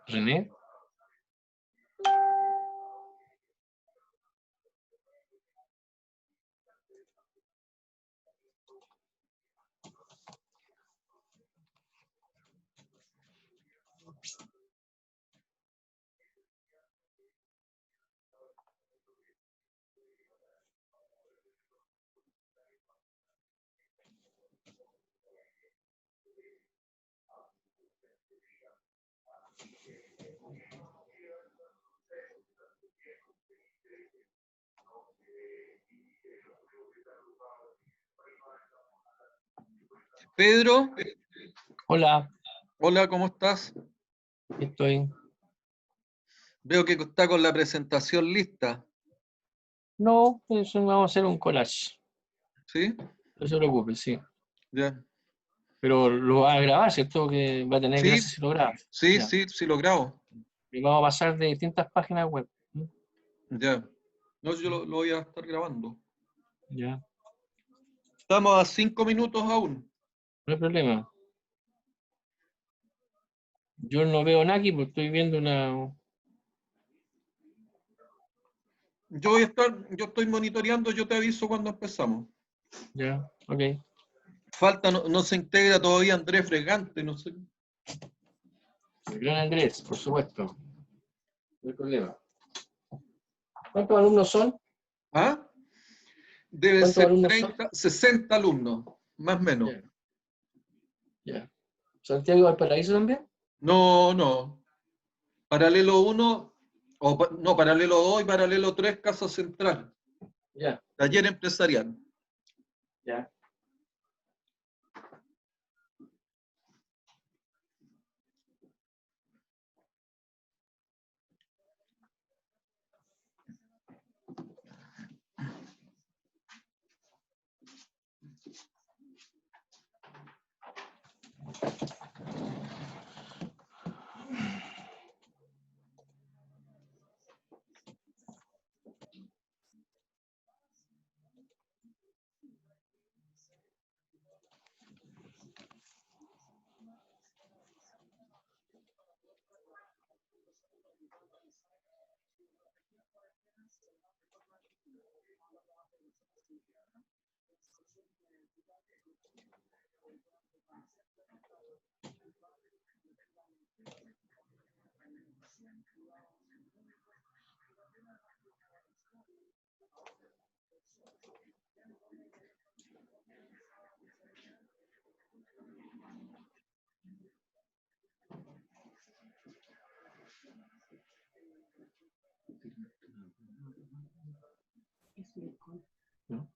René. Pedro, Hola, hola, ¿cómo estás? estoy. Veo que está con la presentación lista, No, eso vamos a hacer un collage. ¿sí? No se preocupe, sí. Ya. Pero lo va a grabar, ¿cierto? Que va a tener Sí, gracia si lo graba. sí, Ya. sí, sí lo grabo. Y vamos a pasar de distintas páginas web. Ya. No, yo lo voy a estar grabando. Ya, Estamos a 5 minutos aún. no hay problema. Yo no veo nada aquí porque estoy viendo una. Yo estoy monitoreando, yo te aviso cuando empezamos. Ya, ok. Falta, no se integra todavía Andrés Fregante, no sé. El gran Andrés, por supuesto. No hay problema. ¿Cuántos alumnos son? ¿Ah? Debe ¿Cuántos ser alumnos son? 30, 60 alumnos, más o menos. Ya, ya. ¿Santiago Valparaíso también? No, no. Paralelo 1, no, paralelo 2 y paralelo 3, Casa Central. Ya, Taller empresarial. ya. ¿No?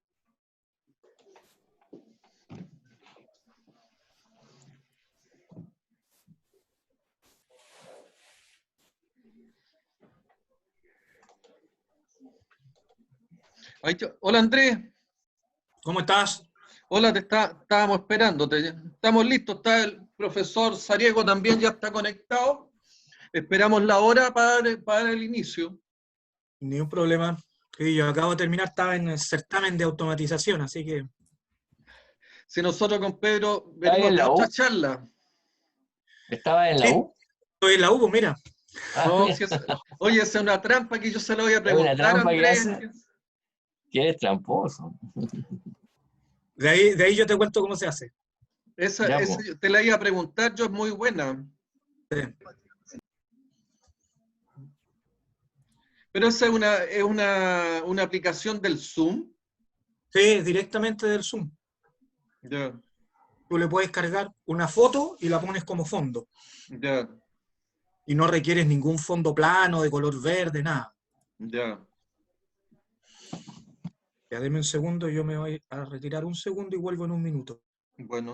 Hola Andrés, ¿Cómo estás? hola, estábamos esperando, estamos listos, está profesor Sariego también ya está conectado. Esperamos la hora para el inicio. Ni un problema. Sí, yo acabo de terminar, estaba en el certamen de automatización, así que Si nosotros con Pedro ¿Está ahí venimos en de la otra U? charla. ¿Estaba en la sí, U? estoy en la U, mira. Ah, No, mira, oye, esa es una trampa que yo se lo voy a es una preguntar a trampa que Andrés. hace, que es tramposo. De ahí yo te cuento cómo se hace. Ya, Esa pues. te la iba a preguntar, yo es muy buena. Sí. Pero esa es una aplicación del Zoom. Sí, directamente del Zoom. Ya, Tú le puedes cargar una foto y la pones como fondo. ya, Y no requieres ningún fondo plano, de color verde, nada. ya. Ya deme un segundo, yo me voy a retirar un segundo y vuelvo en un minuto. Bueno.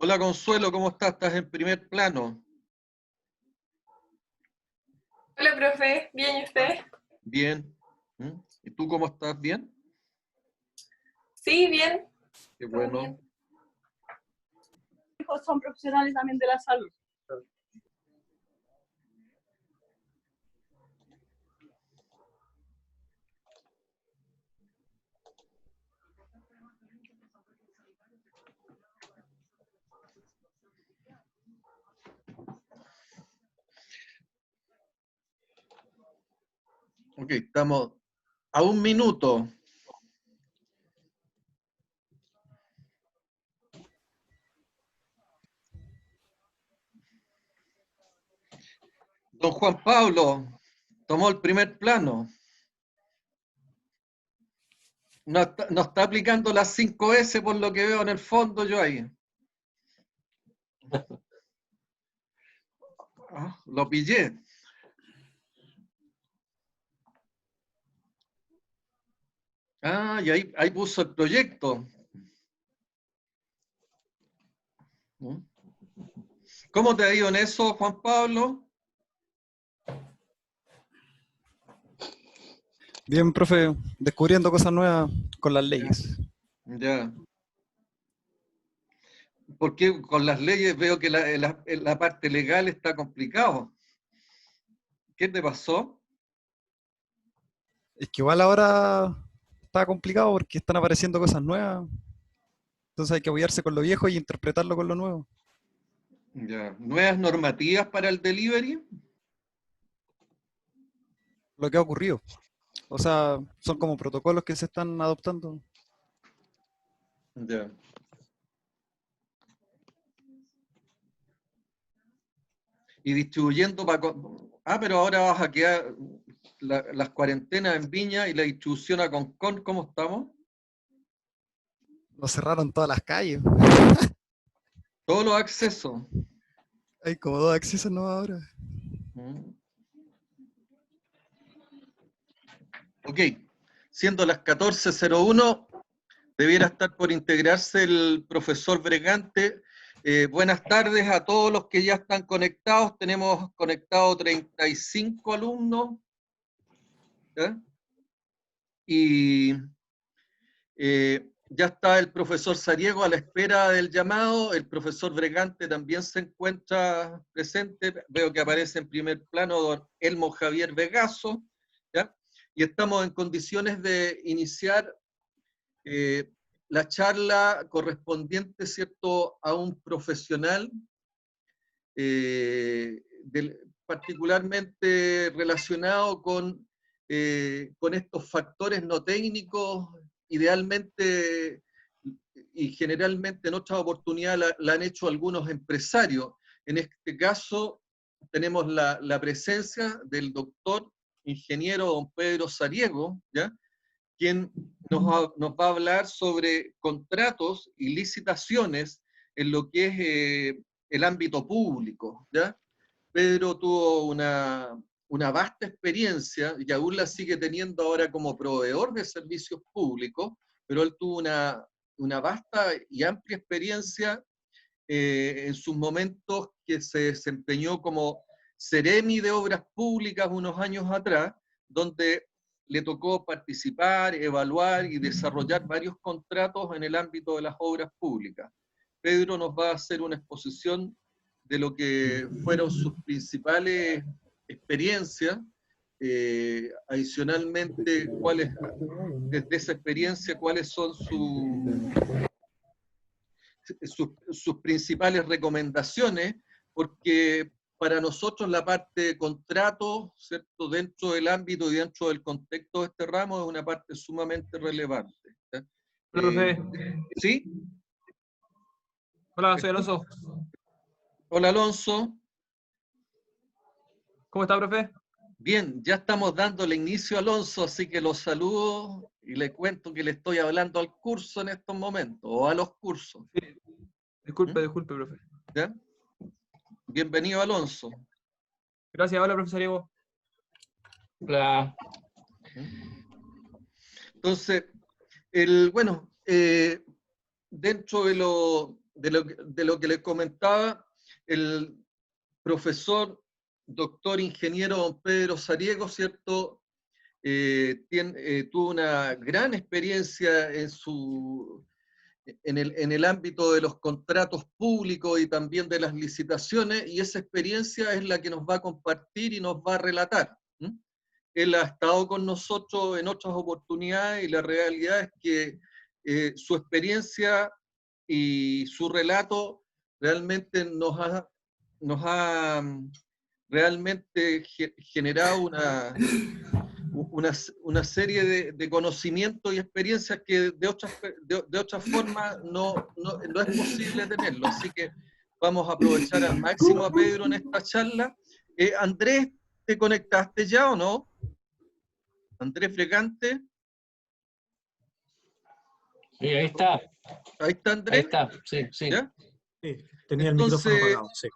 Hola Consuelo, ¿cómo estás? ¿Estás en primer plano? Hola, profe. ¿Bien y usted? Bien. ¿Mm? ¿Y tú cómo estás? ¿Bien? Sí, bien. Qué Todo bueno. bien. Hijos son profesionales también de la salud. Ok, estamos a un minuto. Don Juan Pablo tomó el primer plano. No está aplicando las 5S por lo que veo en el fondo yo ahí. Ah, lo pillé. Ah, y ahí puso el proyecto. ¿Mm? ¿Cómo te ha ido en eso, Juan Pablo? Bien, profe, descubriendo cosas nuevas con las leyes. Ya. Porque con las leyes veo que la parte legal está complicado. ¿Qué te pasó? Es que igual ahora está complicado porque están apareciendo cosas nuevas, entonces hay que apoyarse con lo viejo y interpretarlo con lo nuevo. Ya. ¿Nuevas normativas para el delivery? Lo que ha ocurrido. O sea, son como protocolos que se están adoptando. Ya. Y distribuyendo para... Ah, pero ahora vas a quedar las cuarentenas en Viña y la distribución a Concón, ¿cómo estamos? Lo cerraron todas las calles. Todos los accesos. Hay como dos accesos nuevos ahora. Mm. Ok, siendo las 14:01, debiera estar por integrarse el profesor Bregante. Buenas tardes a todos los que ya están conectados. Tenemos conectados 35 alumnos. ¿Ya? Y ya está el profesor Sariego a la espera del llamado. El profesor Bregante también se encuentra presente. Veo que aparece en primer plano don Elmo Javier Vegaso. ¿Ya? Y estamos en condiciones de iniciar la charla correspondiente, ¿cierto?, a un profesional particularmente relacionado con estos factores no técnicos, idealmente y generalmente en otras oportunidades la han hecho algunos empresarios. En este caso tenemos la presencia del doctor ingeniero don Pedro Sariego, ¿ya?, quien nos va a hablar sobre contratos y licitaciones en lo que es el ámbito público, ¿ya? Pedro tuvo una vasta experiencia y aún la sigue teniendo ahora como proveedor de servicios públicos, pero él tuvo una vasta y amplia experiencia en sus momentos que se desempeñó como Seremi de Obras Públicas unos años atrás, donde le tocó participar, evaluar y desarrollar varios contratos en el ámbito de las obras públicas. Pedro nos va a hacer una exposición de lo que fueron sus principales experiencias, adicionalmente, desde esa experiencia, cuáles son sus principales recomendaciones, porque para nosotros la parte de contrato, ¿cierto?, dentro del ámbito y dentro del contexto de este ramo es una parte sumamente relevante. Profe. ¿Sí? Hola, soy Alonso. Hola, Alonso. ¿Cómo está, profe? Bien, ya estamos dándole inicio a Alonso, así que los saludo y le cuento que le estoy hablando al curso en estos momentos, o a los cursos. Disculpe, profe. ¿Ya? Bienvenido, Alonso. Gracias, hola, profesor Diego. Hola. Entonces, dentro de lo que les comentaba, el profesor, doctor ingeniero don Pedro Sariego, ¿cierto? Tuvo una gran experiencia en el ámbito de los contratos públicos y también de las licitaciones, y esa experiencia es la que nos va a compartir y nos va a relatar. Él ha estado con nosotros en otras oportunidades y la realidad es que su experiencia y su relato realmente nos ha realmente generado una serie de conocimientos y experiencias que de otras formas no es posible tenerlo. Así que vamos a aprovechar al máximo a Pedro en esta charla. Andrés, ¿te conectaste ya o no? Andrés Fregante. Sí, ahí está. Ahí está Ahí Andrés. está, sí, sí. ¿Ya? Sí, tenía el micrófono apagado, sí.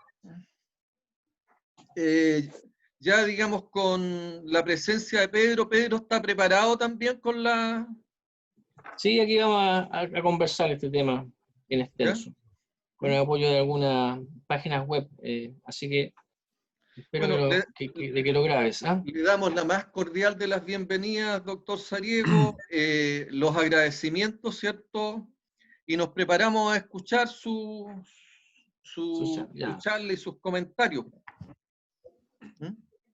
Ya digamos con la presencia de Pedro, ¿Pedro está preparado también con la...? Sí, aquí vamos a conversar este tema en extenso, con el apoyo de algunas páginas web, así que espero Bueno, que lo grabes. ¿Ah? Le damos la más cordial de las bienvenidas, doctor Sariego, los agradecimientos, ¿cierto? Y nos preparamos a escuchar su charla y sus comentarios.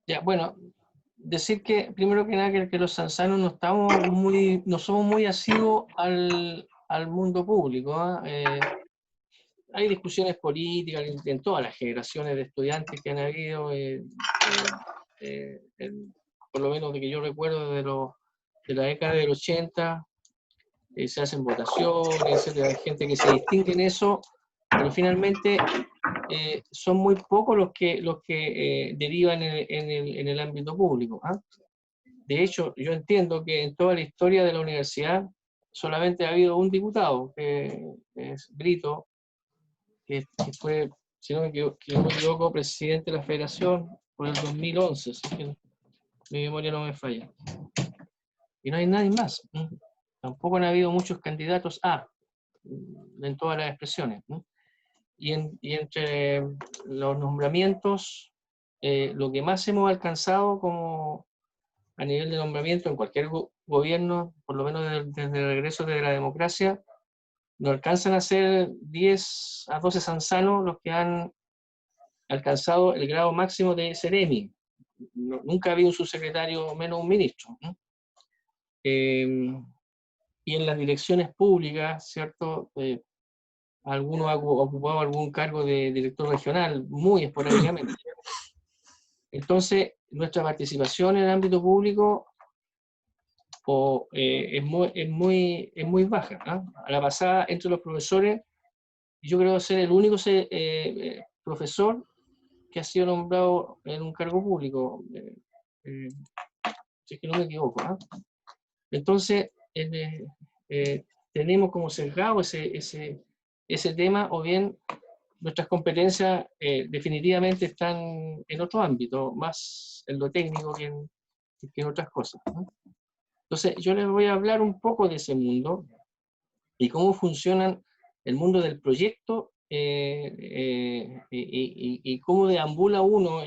Ya, bueno, decir que primero que nada que los sanzanos no somos muy asiduos al mundo público. Hay discusiones políticas en todas las generaciones de estudiantes que han habido, por lo menos de que yo recuerdo de la década del 80, se hacen votaciones, hay gente que se distingue en eso, pero finalmente son muy pocos los que derivan en el ámbito público. De hecho, yo entiendo que en toda la historia de la universidad solamente ha habido un diputado, que es Brito, que fue, si no me equivoco, presidente de la federación por el 2011, así que mi memoria no me falla. Y no hay nadie más. Tampoco han habido muchos candidatos en todas las expresiones. Y entre los nombramientos, lo que más hemos alcanzado como a nivel de nombramiento en cualquier gobierno, por lo menos desde el regreso de la democracia, no alcanzan a ser 10 a 12 sanzanos los que han alcanzado el grado máximo de seremi. Nunca ha habido un subsecretario, menos un ministro. Y en las direcciones públicas, ¿cierto? Algunos han ocupado algún cargo de director regional, muy esporádicamente. Entonces, nuestra participación en el ámbito público es muy baja. A la pasada, entre los profesores, yo creo ser el único profesor que ha sido nombrado en un cargo público, si es que no me equivoco. Entonces, tenemos como sesgado ese tema, o bien nuestras competencias definitivamente están en otro ámbito, más en lo técnico que en otras cosas, ¿no? Entonces, yo les voy a hablar un poco de ese mundo y cómo funcionan el mundo del proyecto y cómo deambula uno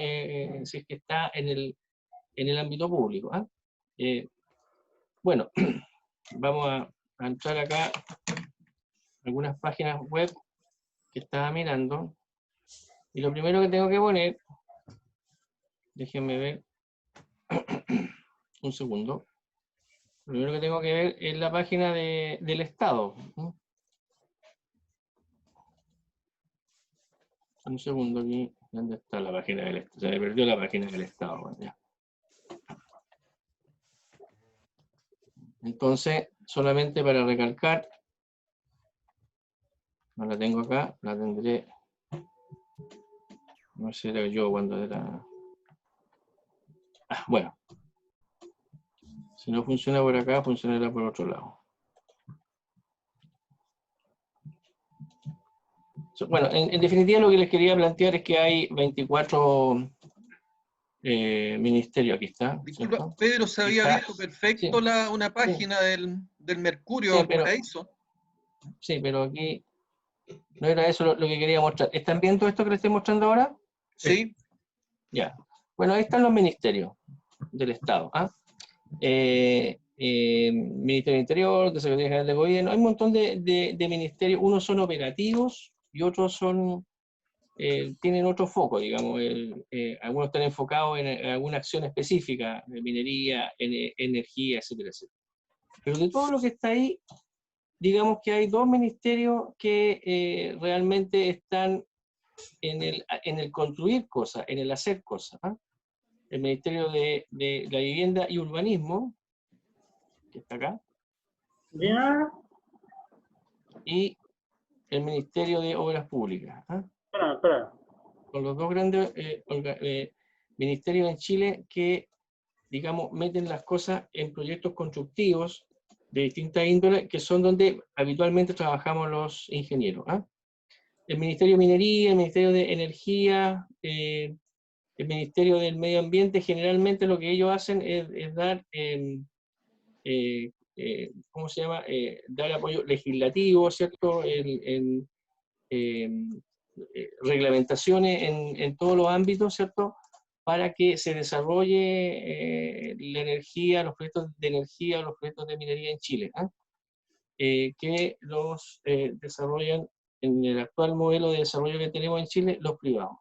si es que está en el ámbito público, ¿ah? Bueno, vamos a entrar acá a algunas páginas web que estaba mirando. Y lo primero que tengo que poner, déjenme ver un segundo. Lo primero que tengo que ver es la página del Estado. Un segundo aquí. ¿Dónde está la página del Estado? Se me perdió la página del Estado. Bueno, ya. Entonces, solamente para recalcar, no la tengo acá, la tendré. No sé yo cuándo era. Bueno. Si no funciona por acá, funcionará por otro lado. Bueno, en definitiva lo que les quería plantear es que hay 24 ministerios. Aquí está. Disculpa, ¿cierto? Pedro, se había Está, visto perfecto sí, una página del Mercurio, sí, como la hizo. Sí, pero aquí no era eso lo que quería mostrar. ¿Están viendo esto que les estoy mostrando ahora? Sí. Ya. Bueno, ahí están los ministerios del Estado. Ministerio del Interior, de Secretaría General de Gobierno, hay un montón de ministerios, unos son operativos y otros son, tienen otro foco, digamos, algunos están enfocados en alguna acción específica, de minería, energía, etcétera, etcétera. Pero de todo lo que está ahí, digamos que hay dos ministerios que realmente están en el construir cosas, en el hacer cosas. El Ministerio de la Vivienda y Urbanismo, que está acá, y el Ministerio de Obras Públicas. Son los dos grandes ministerios en Chile que, digamos, meten las cosas en proyectos constructivos de distintas índoles, que son donde habitualmente trabajamos los ingenieros. El Ministerio de Minería, el Ministerio de Energía, el Ministerio del Medio Ambiente, generalmente lo que ellos hacen es dar, ¿cómo se llama? Dar apoyo legislativo, ¿cierto? Reglamentaciones en todos los ámbitos, ¿cierto? Para que se desarrolle la energía, los proyectos de energía, los proyectos de minería en Chile, que los desarrollan en el actual modelo de desarrollo que tenemos en Chile, los privados.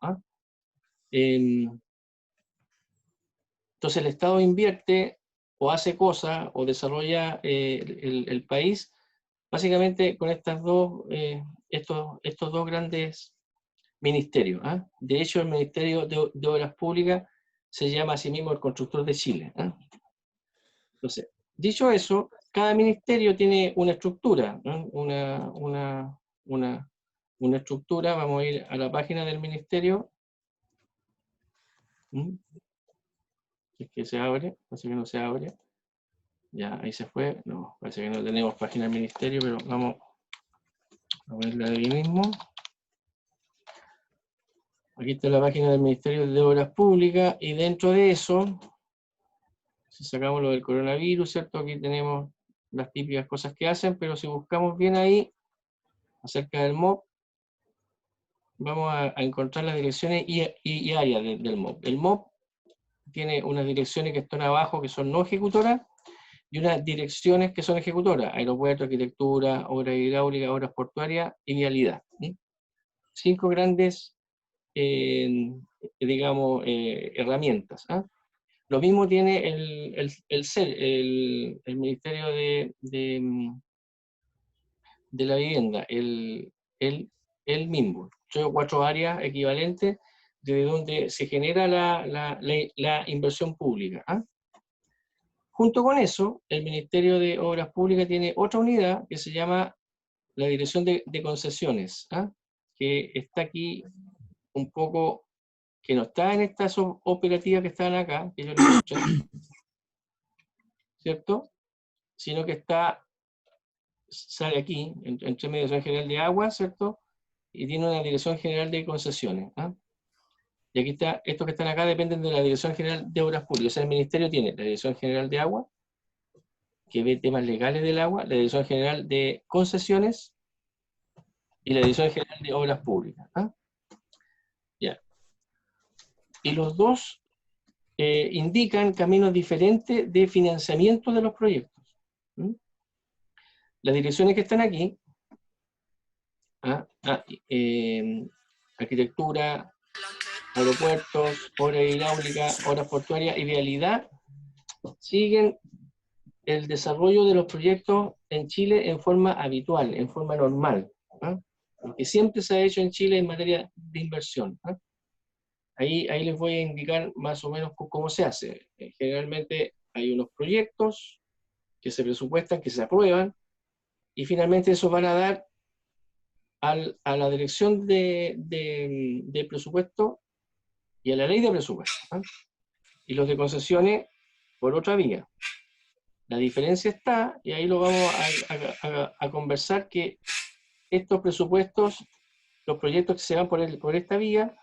Entonces el Estado invierte o hace cosas o desarrolla el país básicamente con estos dos grandes ministerios. De hecho, el Ministerio de Obras Públicas se llama a sí mismo el Constructor de Chile. Entonces, dicho eso, cada ministerio tiene una estructura, ¿no? Una estructura. Vamos a ir a la página del ministerio. Es que se abre, parece que no se abre. Ya, ahí se fue. No, parece que no tenemos página del ministerio, pero vamos a verla de ahí mismo. Aquí está la página del Ministerio de Obras Públicas, y dentro de eso, si sacamos lo del coronavirus, ¿cierto? Aquí tenemos las típicas cosas que hacen, pero si buscamos bien ahí, acerca del MOP, vamos a encontrar las direcciones y áreas del MOP. El MOP tiene unas direcciones que están abajo, que son no ejecutoras, y unas direcciones que son ejecutoras: aeropuerto, arquitectura, obras hidráulicas, obras portuarias y vialidad. 5 grandes, digamos, herramientas. Lo mismo tiene el Ministerio de la Vivienda, el mismo. 3 o 4 áreas equivalentes desde donde se genera la inversión pública. Junto con eso, el Ministerio de Obras Públicas tiene otra unidad que se llama la Dirección de Concesiones, que está aquí un poco, que no está en estas operativas que están acá, que yo les mostré, ¿cierto? Sino que sale aquí, entre medio de General de Agua, ¿cierto? y tiene una Dirección General de Concesiones. ¿Ah? Y aquí está, estos que están acá dependen de la Dirección General de Obras Públicas. O sea, el Ministerio tiene la Dirección General de Agua, que ve temas legales del agua, la Dirección General de Concesiones y la Dirección General de Obras Públicas. ¿Ah? Ya. Y los dos indican caminos diferentes de financiamiento de los proyectos. ¿Mm? Las direcciones que están aquí, arquitectura, aeropuertos, obra hidráulica, obras portuarias y vialidad, siguen el desarrollo de los proyectos en Chile en forma habitual, en forma normal, lo que siempre se ha hecho en Chile en materia de inversión. Ahí les voy a indicar más o menos cómo se hace. Generalmente hay unos proyectos que se presupuestan, que se aprueban, y finalmente eso van a dar a la dirección de presupuesto y a la ley de presupuesto. Y los de concesiones por otra vía. La diferencia está, y ahí lo vamos a conversar, que estos presupuestos, los proyectos que se van por esta vía,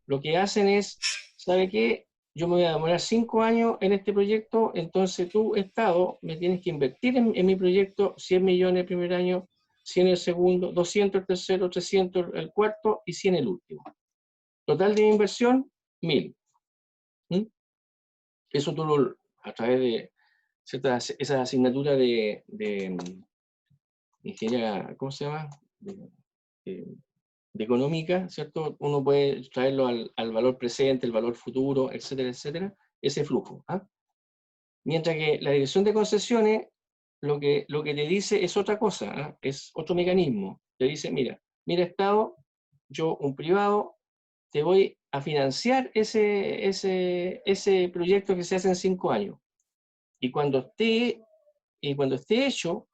lo que hacen es, ¿sabe qué? Yo me voy a demorar 5 años en este proyecto, entonces tú, Estado, me tienes que invertir en mi proyecto 100 millones el primer año, 100 el segundo, 200 el tercero, 300 el cuarto y 100 el último. Total de inversión, 1000. Eso tú a través de esa asignatura de ingeniería, ¿cómo se llama? De económica, ¿cierto? Uno puede traerlo al valor presente, el valor futuro, etcétera, etcétera, ese flujo. Mientras que la dirección de concesiones, lo que te dice es otra cosa, es otro mecanismo. Te dice, mira, Estado, yo, un privado, te voy a financiar ese proyecto que se hace en 5 años. Y cuando esté hecho,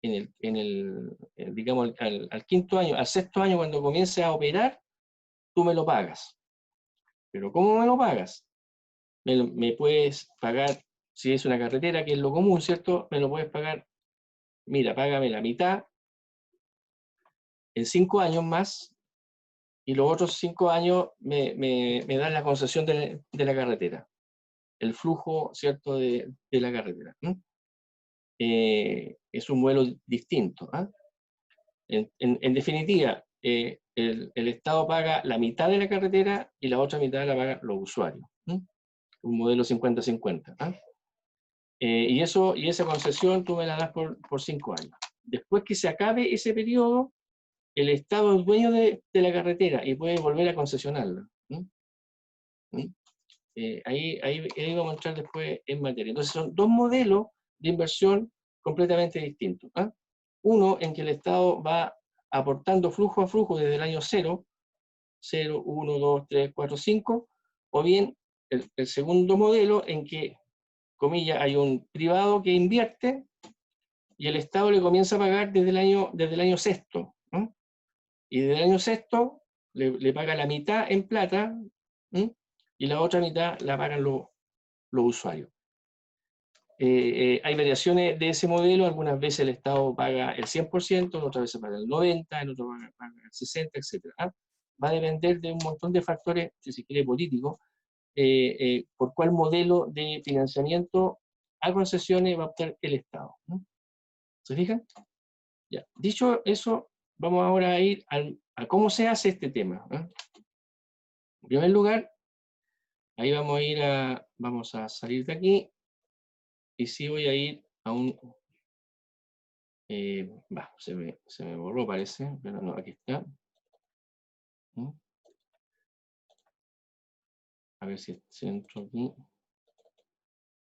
digamos, al quinto año, al sexto año, cuando comience a operar, tú me lo pagas. Pero ¿cómo me lo pagas? Me puedes pagar, si es una carretera, que es lo común, ¿cierto? Me lo puedes pagar, mira, págame la mitad en 5 años más, y los otros 5 años me dan la concesión de la carretera, el flujo, ¿cierto?, de la carretera. Es un modelo distinto. En definitiva, el Estado paga la mitad de la carretera y la otra mitad la pagan los usuarios. Un modelo 50-50. Y esa concesión tú me la das por 5 años. Después que se acabe ese periodo, el Estado es dueño de la carretera y puede volver a concesionarla. Ahí vamos a entrar después en materia. Entonces son dos modelos de inversión completamente distintos. Uno en que el Estado va aportando flujo a flujo desde el año 0, 1, 2, 3, 4, 5, o bien el segundo modelo en que, comillas, hay un privado que invierte y el Estado le comienza a pagar desde el año sexto. Y desde el año sexto le paga la mitad en plata y la otra mitad la pagan los usuarios. Hay variaciones de ese modelo, algunas veces el Estado paga el 100%, otras veces paga el 90%, en otras paga el 60%, etc. Va a depender de un montón de factores, si se quiere, políticos, por cuál modelo de financiamiento a concesiones va a optar el Estado. ¿Se fijan? Ya. Dicho eso, vamos ahora a ir a cómo se hace este tema. En primer lugar, ahí vamos a salir de aquí, y sí voy a ir a un... se me borró, parece, pero no, aquí está. A ver si entro aquí.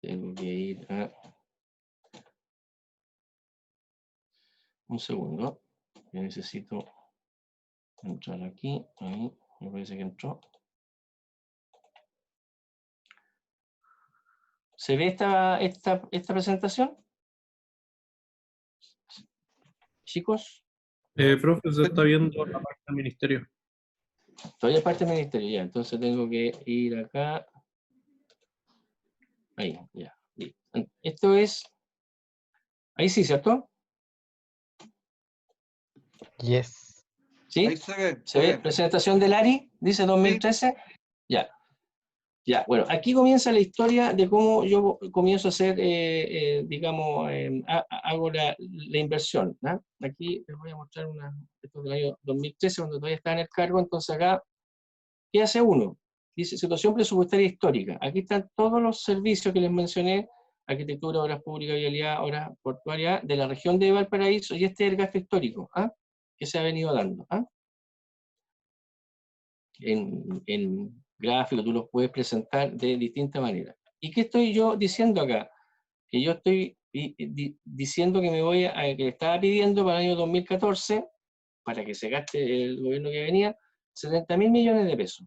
Tengo que ir a... Un segundo. Yo necesito entrar aquí. Ahí, me parece que entró. ¿Se ve esta presentación? Chicos, Profe, se está viendo la parte del ministerio. todavía es parte del ministerio, ya. Entonces tengo que ir acá. Ahí, ya. Esto es... Ahí sí, ¿cierto? Yes. ¿Sí? Ahí se ve. ¿Se ve? Presentación del ARI, dice 2013. Ya. Ya, bueno, aquí comienza la historia de cómo yo comienzo a hacer, digamos, hago la inversión, ¿no? Aquí les voy a mostrar esto del año 2013, cuando todavía estaba en el cargo. Entonces acá, ¿qué hace uno? Dice situación presupuestaria histórica. Aquí están todos los servicios que les mencioné: arquitectura, obras públicas, vialidad, obras portuarias, de la región de Valparaíso, y este es el gasto histórico, ¿ah? Que se ha venido dando, ¿ah? En gráfico tú los puedes presentar de distintas maneras. ¿Y qué estoy yo diciendo acá? Que yo estoy diciendo que que estaba pidiendo para el año 2014, para que se gaste el gobierno que venía, 70.000 millones de pesos,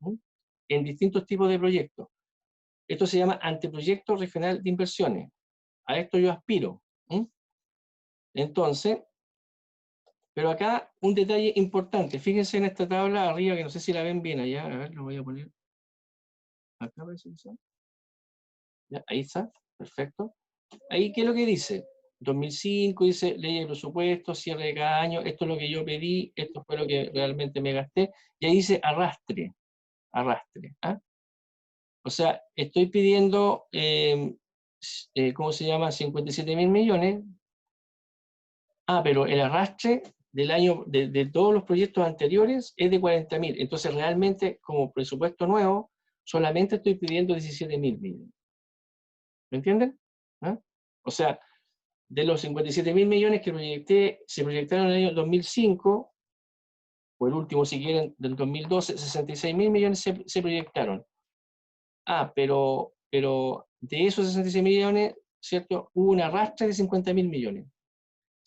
¿sí? En distintos tipos de proyectos. Esto se llama anteproyecto regional de inversiones. A esto yo aspiro, ¿sí? Entonces, pero acá un detalle importante. Fíjense en esta tabla arriba, que no sé si la ven bien allá. A ver, lo voy a poner. Acá parece que está. Ya, ahí está, perfecto. Ahí, ¿qué es lo que dice? 2005 dice ley de presupuesto, cierre de cada año, esto es lo que yo pedí, esto fue lo que realmente me gasté, y ahí dice arrastre, ¿ah? O sea, estoy pidiendo, ¿cómo se llama? 57.000 millones. Ah, pero el arrastre del año, de todos los proyectos anteriores es de 40.000. Entonces, realmente, como presupuesto nuevo, solamente estoy pidiendo 17.000 millones. ¿Me entienden? ¿Ah? O sea, de los 57.000 millones que se proyectaron en el año 2005, o el último, si quieren, del 2012, 66.000 millones se proyectaron. Ah, pero de esos 66 millones, ¿cierto? Hubo un arrastre de 50.000 millones.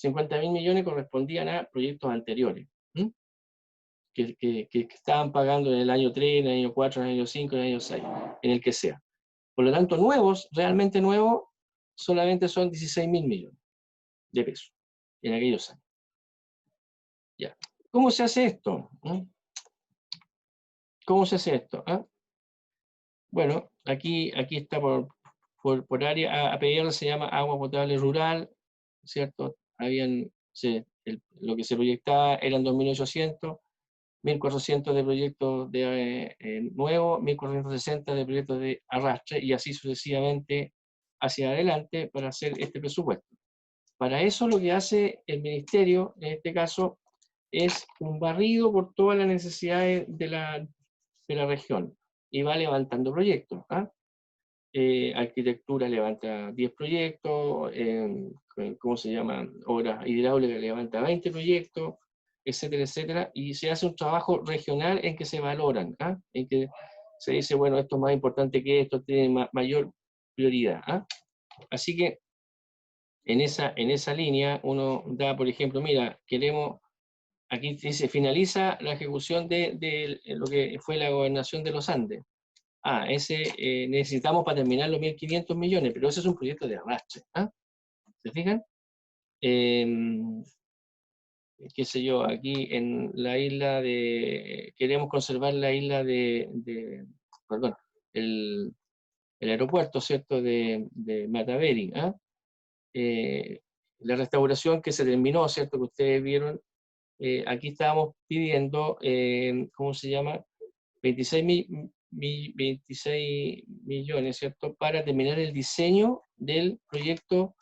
50.000 millones correspondían a proyectos anteriores, ¿m? que estaban pagando en el año 3, en el año 4, en el año 5, en el año 6, en el que sea. Por lo tanto, nuevos, realmente nuevos, solamente son 16.000 millones de pesos en aquellos años. Ya. ¿Cómo se hace esto? ¿Cómo se hace esto? ¿Ah? Bueno, aquí está por área. APR se llama agua potable rural, ¿cierto? Lo que se proyectaba eran 2.800, 1.400 de proyectos nuevos, 1.460 de proyectos de arrastre, y así sucesivamente hacia adelante para hacer este presupuesto. Para eso lo que hace el ministerio, en este caso, es un barrido por todas las necesidades de la región, y va levantando proyectos, ¿ah? Arquitectura levanta 10 proyectos, ¿cómo se llama? Obras hidráulicas levanta 20 proyectos, etcétera, etcétera, y se hace un trabajo regional en que se valoran, ¿ah? En que se dice, bueno, esto es más importante que esto, tiene mayor prioridad, ¿ah? Así que en esa línea uno da, por ejemplo, mira, aquí dice, finaliza la ejecución de lo que fue la gobernación de los Andes. Necesitamos para terminar los 1.500 millones, pero ese es un proyecto de arrastre, ¿ah? ¿Se fijan? Qué sé yo, aquí en la isla queremos conservar la isla perdón, el aeropuerto, ¿cierto?, de Mataveri, ¿ah? La restauración que se terminó, ¿cierto?, que ustedes vieron, aquí estábamos pidiendo, ¿cómo se llama? 26 millones, ¿cierto?, para terminar el diseño del proyecto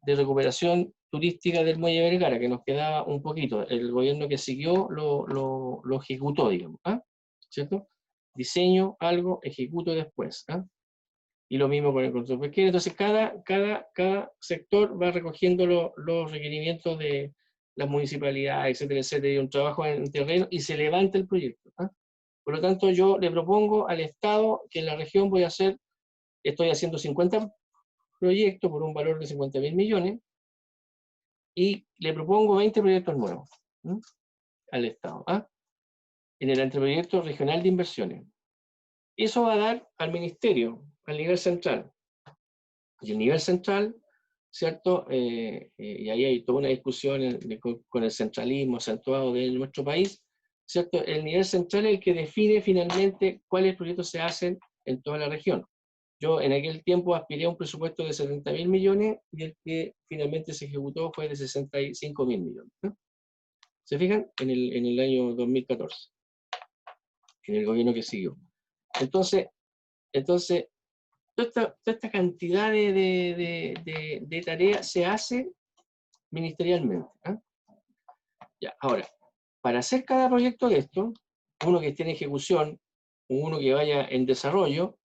de recuperación turística del Muelle Vergara, que nos quedaba un poquito. El gobierno que siguió lo ejecutó, digamos, ¿ah? ¿Cierto? Diseño algo, ejecuto después, ¿ah? Y lo mismo con el control pesquero. Entonces, cada sector va recogiendo los requerimientos de las municipalidades, etcétera, etcétera, y un trabajo en terreno, y se levanta el proyecto, ¿ah? Por lo tanto, yo le propongo al Estado que en la región estoy haciendo 50 proyectos por un valor de 50.000 millones, y le propongo 20 proyectos nuevos, ¿sí?, al Estado, ¿ah? En el anteproyecto regional de inversiones. Eso va a dar al ministerio, al nivel central. Y el nivel central, ¿cierto? Y ahí hay toda una discusión con el centralismo acentuado de nuestro país, ¿cierto? El nivel central es el que define finalmente cuáles proyectos se hacen en toda la región. Yo en aquel tiempo aspiré a un presupuesto de 70.000 millones, y el que finalmente se ejecutó fue de 65.000 millones, ¿no? ¿Se fijan? En el año 2014, en el gobierno que siguió. Entonces toda esta cantidad de tareas se hace ministerialmente. ¿Ah? Ya, ahora, para hacer cada proyecto de esto, uno que esté en ejecución, uno que vaya en desarrollo,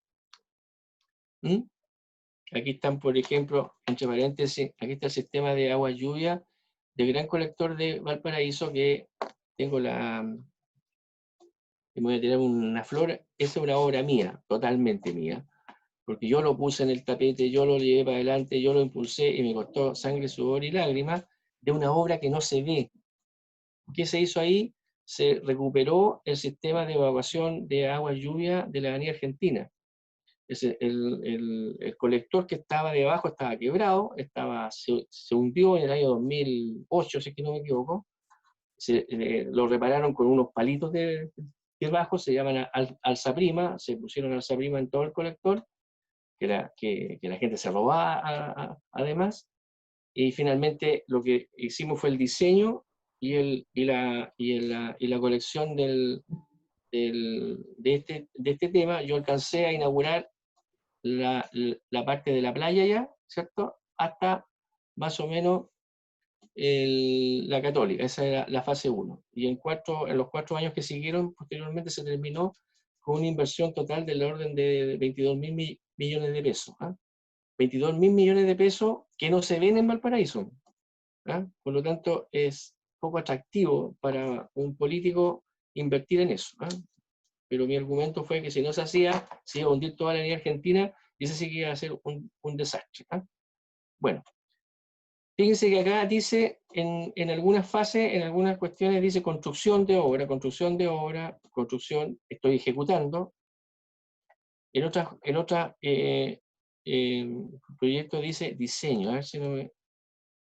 aquí están, por ejemplo, entre paréntesis, aquí está el sistema de agua lluvia del gran colector de Valparaíso, que tengo me voy a tirar una flor, esa es una obra mía, totalmente mía, porque yo lo puse en el tapete, yo lo llevé para adelante, yo lo impulsé y me costó sangre, sudor y lágrimas de una obra que no se ve. ¿Qué se hizo ahí? Se recuperó el sistema de evacuación de agua lluvia de la Avenida Argentina. El colector que estaba debajo estaba quebrado, se hundió en el año 2008, si es que no me equivoco. Lo repararon con unos palitos debajo, se llaman alzaprima, se pusieron alzaprima en todo el colector, que la gente se robaba además, y finalmente lo que hicimos fue el diseño y la colección de este tema. Yo alcancé a inaugurar la parte de la playa ya, ¿cierto? Hasta más o menos la Católica, esa era la fase 1. Y en los 4 años que siguieron, posteriormente se terminó con una inversión total del orden de 22.000 millones de pesos. 22.000 millones de pesos que no se ven en Valparaíso. Por lo tanto, es poco atractivo para un político invertir en eso. Pero mi argumento fue que si no se hacía, se iba a hundir toda la línea argentina y ese sí que iba a ser un desastre. Bueno, fíjense que acá dice, en algunas fases, en algunas cuestiones dice construcción de obra, construcción, estoy ejecutando. En otras proyectos dice diseño, a ver si no me...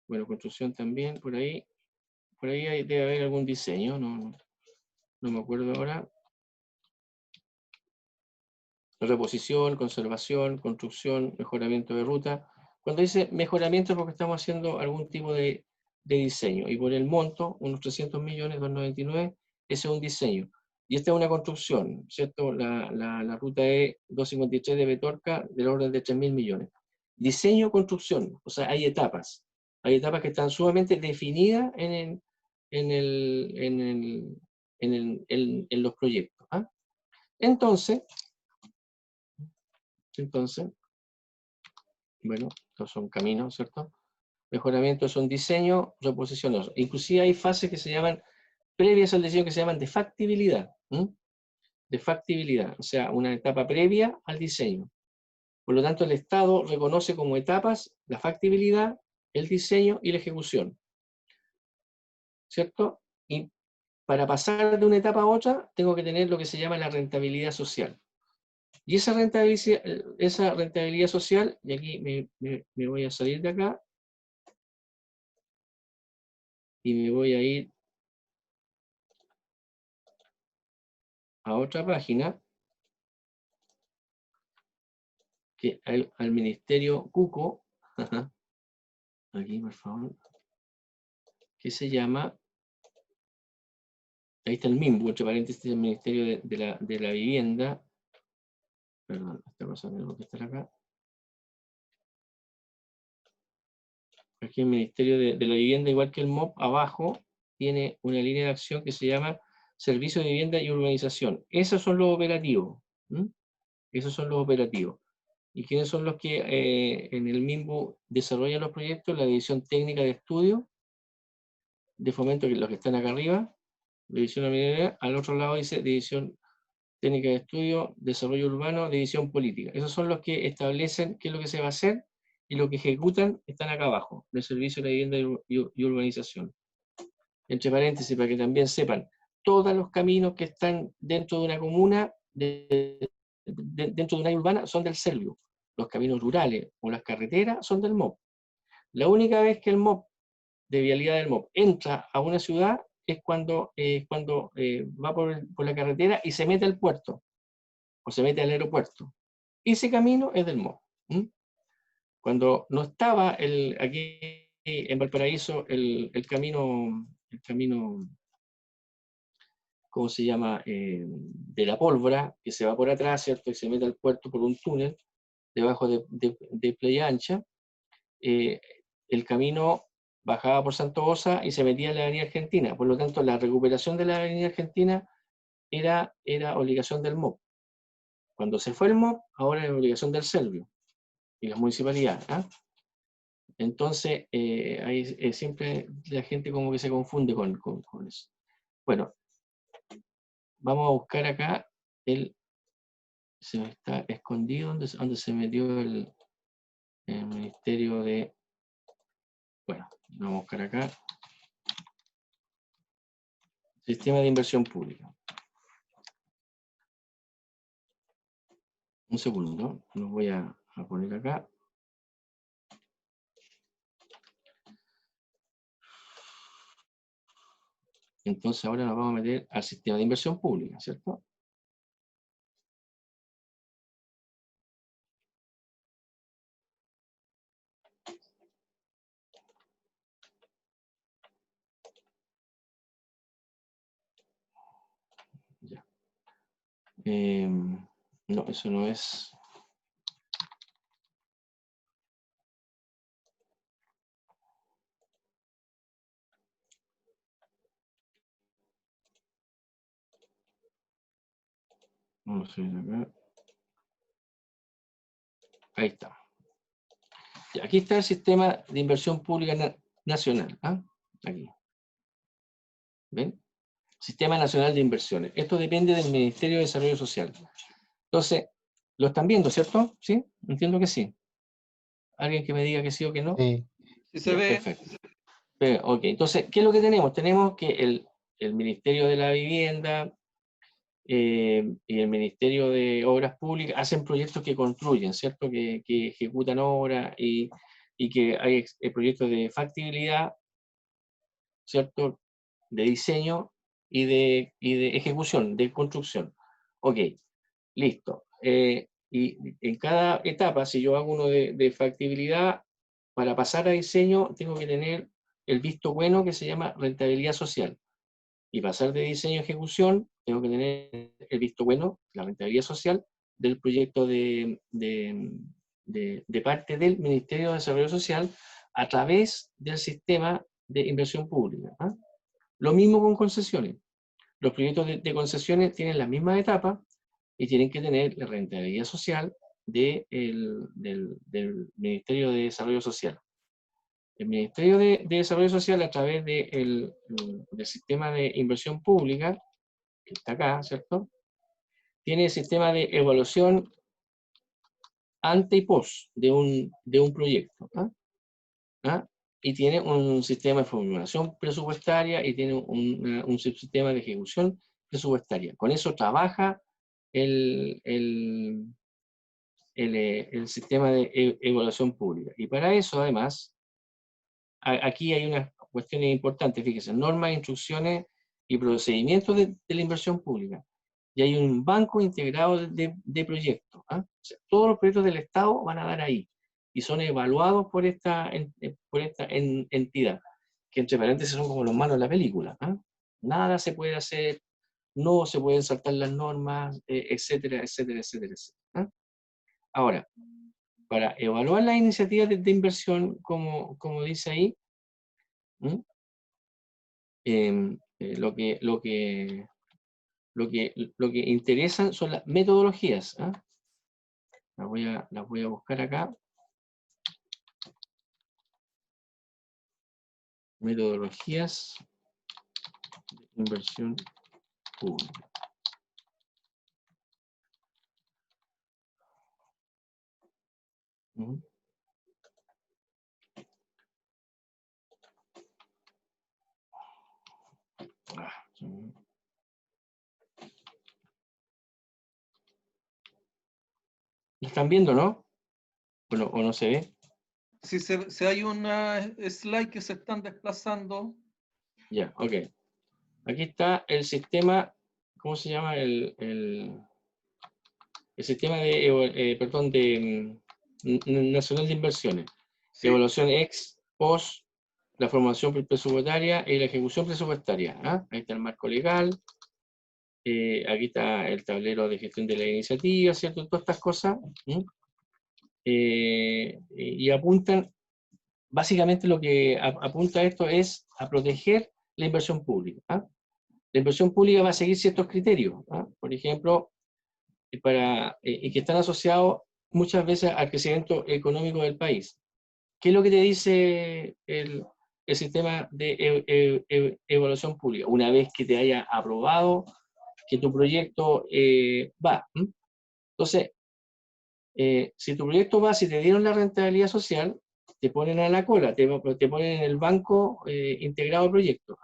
Bueno, construcción también, por ahí debe haber algún diseño, no me acuerdo ahora. Reposición, conservación, construcción, mejoramiento de ruta. Cuando dice mejoramiento es porque estamos haciendo algún tipo de diseño. Y por el monto, unos 300 millones, 299, ese es un diseño. Y esta es una construcción, ¿cierto? La ruta E253 de Petorca, del orden de 3.000 millones. Diseño, construcción, o sea, hay etapas. Hay etapas que están sumamente definidas en los proyectos. Entonces, bueno, estos son caminos, ¿cierto? Mejoramiento es un diseño, reposición. Inclusive hay fases que se llaman, previas al diseño, que se llaman de factibilidad. De factibilidad, o sea, una etapa previa al diseño. Por lo tanto, el Estado reconoce como etapas la factibilidad, el diseño y la ejecución. ¿Cierto? Y para pasar de una etapa a otra, tengo que tener lo que se llama la rentabilidad social. Y esa rentabilidad social, y aquí me voy a salir de acá, y me voy a ir a otra página, que al Ministerio Cuco, aquí por favor, que se llama, ahí está el MIMBU, entre paréntesis, el Ministerio de la Vivienda, perdón, esta cosa tengo que estar acá. Aquí el Ministerio de la Vivienda, igual que el MOP, abajo tiene una línea de acción que se llama Servicio de Vivienda y Urbanización. Esos son los operativos. Esos son los operativos. ¿Y quiénes son los que en el MIMBU desarrollan los proyectos? La División Técnica de Estudio, de Fomento, que los que están acá arriba, División Administrativa, al otro lado dice División Técnica de Estudio, Desarrollo Urbano, División Política. Esos son los que establecen qué es lo que se va a hacer, y lo que ejecutan están acá abajo, del Servicio de Vivienda y Urbanización. Entre paréntesis, para que también sepan, todos los caminos que están dentro de una comuna, dentro de una área urbana, son del Servio. Los caminos rurales o las carreteras son del MOP. La única vez que el MOP, de vialidad del MOP, entra a una ciudad es cuando va por la carretera y se mete al puerto, o se mete al aeropuerto. Ese camino es del MOP. Cuando no estaba aquí en Valparaíso el camino ¿cómo se llama? De la pólvora que se va por atrás, ¿cierto? Y se mete al puerto por un túnel debajo de Playa Ancha. El camino bajaba por Santa Rosa y se metía en la Avenida Argentina. Por lo tanto, la recuperación de la Avenida Argentina era obligación del MOP. Cuando se fue el MOP, ahora es obligación del Servio y las municipalidades. ¿Ah? Entonces, ahí siempre la gente como que se confunde con eso. Bueno, vamos a buscar acá se me está escondido donde se metió el Ministerio de... Bueno, vamos a buscar acá. Sistema de inversión pública. Un segundo, lo voy a poner acá. Entonces ahora nos vamos a meter al sistema de inversión pública, ¿cierto? Ya. No, eso no es... Vamos a ir acá. Ahí está. Y aquí está el sistema de inversión pública nacional. ¿Ah? Aquí. ¿Ven? Sistema Nacional de Inversiones. Esto depende del Ministerio de Desarrollo Social. Entonces, lo están viendo, ¿cierto? ¿Sí? Entiendo que sí. ¿Alguien que me diga que sí o que no? Sí. Si se Ya, ve, perfecto. Ok, entonces, ¿qué es lo que tenemos? Tenemos que el Ministerio de la Vivienda y el Ministerio de Obras Públicas hacen proyectos que construyen, ¿cierto? Que ejecutan obras y que hay proyectos de factibilidad, ¿cierto? De diseño y de ejecución, de construcción. Ok, listo. Y en cada etapa, si yo hago uno de factibilidad, para pasar a diseño tengo que tener el visto bueno que se llama rentabilidad social. Y pasar de diseño a ejecución, tengo que tener el visto bueno, la rentabilidad social, del proyecto de parte del Ministerio de Desarrollo Social a través del sistema de inversión pública. ¿Ah? Lo mismo con concesiones. Los proyectos de concesiones tienen las mismas etapas y tienen que tener la rentabilidad social del Ministerio de Desarrollo Social. El Ministerio de Desarrollo Social, a través del sistema de inversión pública, que está acá, ¿cierto? Tiene el sistema de evaluación ante y post de un proyecto. ¿Ah? ¿Ah? Y tiene un sistema de formulación presupuestaria y tiene un subsistema de ejecución presupuestaria. Con eso trabaja el sistema de evaluación pública. Y para eso, además, aquí hay unas cuestiones importantes, fíjense, normas, instrucciones y procedimientos de la inversión pública. Y hay un banco integrado de proyectos. ¿Ah? O sea, todos los proyectos del Estado van a dar ahí y son evaluados por esta entidad, que entre paréntesis son como los malos de la película. ¿Ah? Nada se puede hacer, no se pueden saltar las normas, etcétera, etcétera, etcétera, etcétera. ¿Ah? Ahora, para evaluar las iniciativas de inversión, como dice ahí, lo que interesan son las metodologías. ¿Ah? Las voy a buscar acá. Metodologías de inversión pública. ¿Lo están viendo, no? Bueno, ¿o no se ve? si hay una slide que se están desplazando. Ya, ok. Aquí está el sistema, ¿cómo se llama? El sistema nacional de inversiones. Sí. Evaluación ex, post, la formación presupuestaria y la ejecución presupuestaria. ¿Ah? Ahí está el marco legal, aquí está el tablero de gestión de la iniciativa, ¿cierto? Todas estas cosas. Y apuntan, básicamente lo que apunta esto es a proteger la inversión pública. La inversión pública va a seguir ciertos criterios, por ejemplo, y que están asociados muchas veces al crecimiento económico del país. ¿Qué es lo que te dice el sistema de evaluación pública? Una vez que te haya aprobado que tu proyecto va. Entonces, si tu proyecto va, si te dieron la rentabilidad social, te ponen a la cola, te ponen en el banco integrado de proyectos.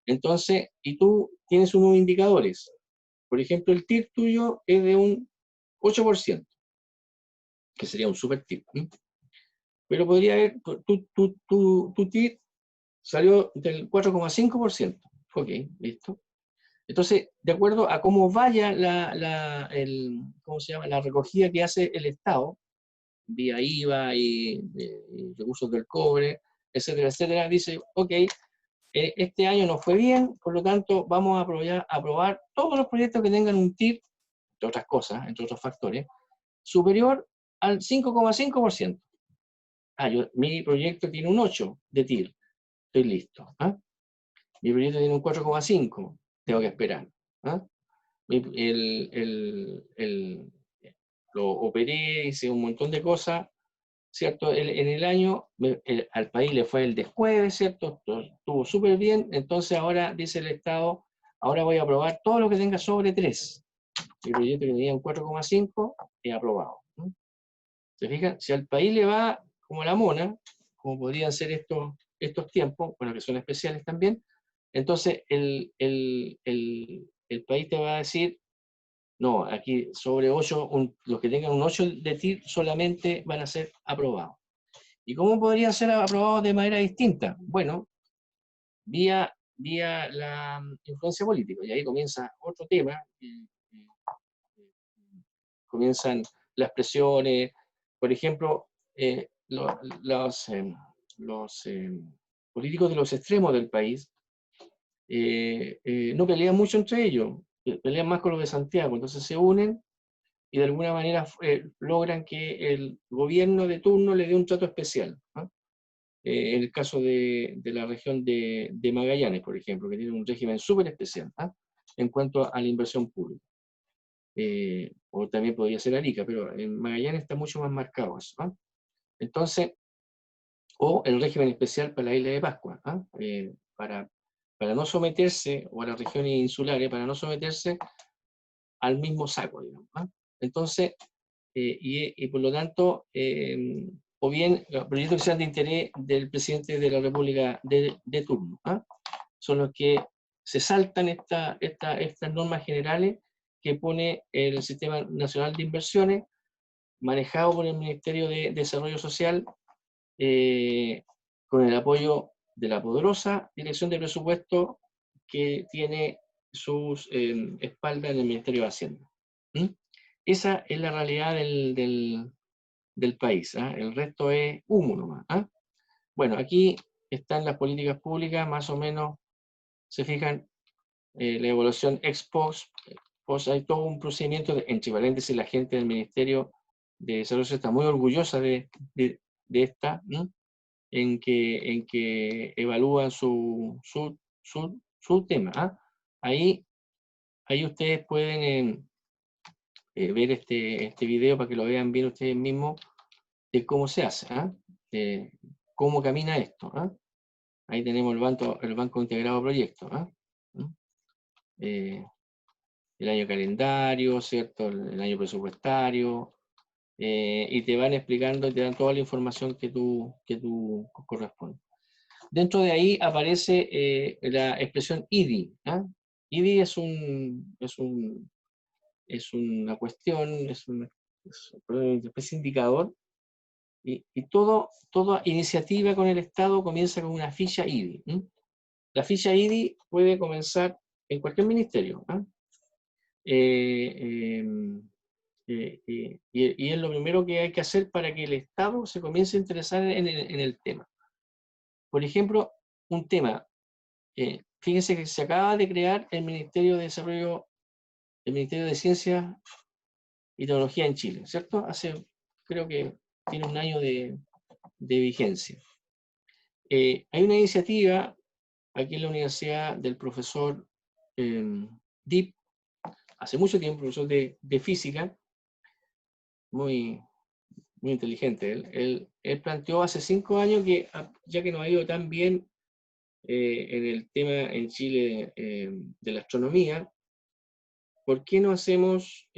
Entonces, y tú tienes unos indicadores. Por ejemplo, el TIR tuyo es de un 8%, que sería un super TIR. Pero podría haber, tu TIR salió del 4,5%. Ok, listo. Entonces, de acuerdo a cómo vaya ¿cómo se llama? La recogida que hace el Estado, vía IVA y recursos del cobre, etcétera, etcétera, dice, ok, este año nos fue bien, por lo tanto vamos a aprobar todos los proyectos que tengan un TIR, entre otras cosas, entre otros factores, superior al 5,5%. Mi proyecto tiene un 8 de TIR, estoy listo. Mi proyecto tiene un 4,5, tengo que esperar. Lo operé, hice un montón de cosas, ¿cierto? En el año al país le fue el descueve, ¿cierto? Estuvo súper bien, entonces ahora dice el Estado, ahora voy a aprobar todo lo que tenga sobre 3. Mi proyecto que tenía un 4,5 he aprobado. ¿Se fijan? Si al país le va como la mona, como podrían ser estos tiempos, bueno, que son especiales también, entonces el país te va a decir, no, aquí sobre 8, los que tengan un 8 de TIR solamente van a ser aprobados. ¿Y cómo podrían ser aprobados de manera distinta? Bueno, vía la influencia política. Y ahí comienza otro tema. Comienzan las presiones. Por ejemplo, los políticos de los extremos del país no pelean mucho entre ellos, pelean más con los de Santiago. Entonces se unen y de alguna manera logran que el gobierno de turno le dé un trato especial. En el caso de la región de Magallanes, por ejemplo, que tiene un régimen súper especial en cuanto a la inversión pública. O también podría ser Arica, pero en Magallanes está mucho más marcado eso. Entonces, o el régimen especial para la isla de Pascua, para no someterse, o a las regiones insulares, para no someterse al mismo saco, digamos. Entonces, y por lo tanto, o bien proyectos que sean de interés del presidente de la República de turno, son los que se saltan estas normas generales que pone el Sistema Nacional de Inversiones, manejado por el Ministerio de Desarrollo Social, con el apoyo de la poderosa Dirección de Presupuesto que tiene sus espaldas en el Ministerio de Hacienda. Esa es la realidad del país. El resto es humo nomás. Bueno, aquí están las políticas públicas, más o menos, se fijan, la evaluación ex post, pues hay todo un procedimiento, entre paréntesis, la gente del Ministerio de Desarrollo está muy orgullosa de esta, en que evalúan su tema. Ahí ustedes pueden ver este video para que lo vean bien ustedes mismos de cómo se hace, cómo camina esto. Ahí tenemos el banco integrado de proyectos. El año calendario, ¿cierto? El año presupuestario, y te van explicando y te dan toda la información que tú corresponde. Dentro de ahí aparece la expresión IDI. IDI es una cuestión, es una especie de indicador, y toda iniciativa con el Estado comienza con una ficha IDI. La ficha IDI puede comenzar en cualquier ministerio. Y es lo primero que hay que hacer para que el Estado se comience a interesar en el tema. Por ejemplo, un tema, fíjense que se acaba de crear el Ministerio de Desarrollo el Ministerio de Ciencia y Tecnología en Chile, ¿cierto? Creo que tiene un año de vigencia. Hay una iniciativa aquí en la universidad del profesor Deep, hace mucho tiempo, profesor de física, muy inteligente. Él planteó hace 5 años que, ya que nos ha ido tan bien en el tema en Chile de la astronomía, ¿por qué no hacemos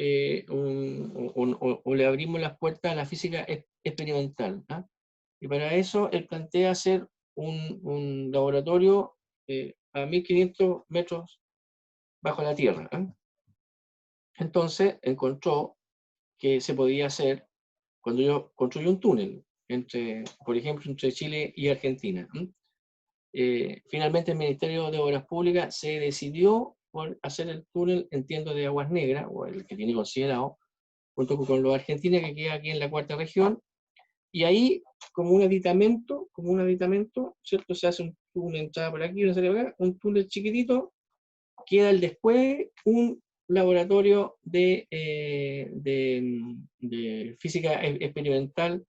o le abrimos las puertas a la física experimental? ¿Ah? Y para eso él plantea hacer un laboratorio a 1500 metros bajo la tierra. ¿Ah? Entonces encontró que se podía hacer cuando yo construyo un túnel, por ejemplo, entre Chile y Argentina. Finalmente el Ministerio de Obras Públicas se decidió por hacer el túnel, entiendo, de Aguas Negras, o el que tiene considerado, junto con los Argentina, que queda aquí en la 4ª región, y ahí, como un aditamento, ¿cierto? Se hace una entrada por aquí, una salida por acá, un túnel chiquitito, queda el después un laboratorio de física experimental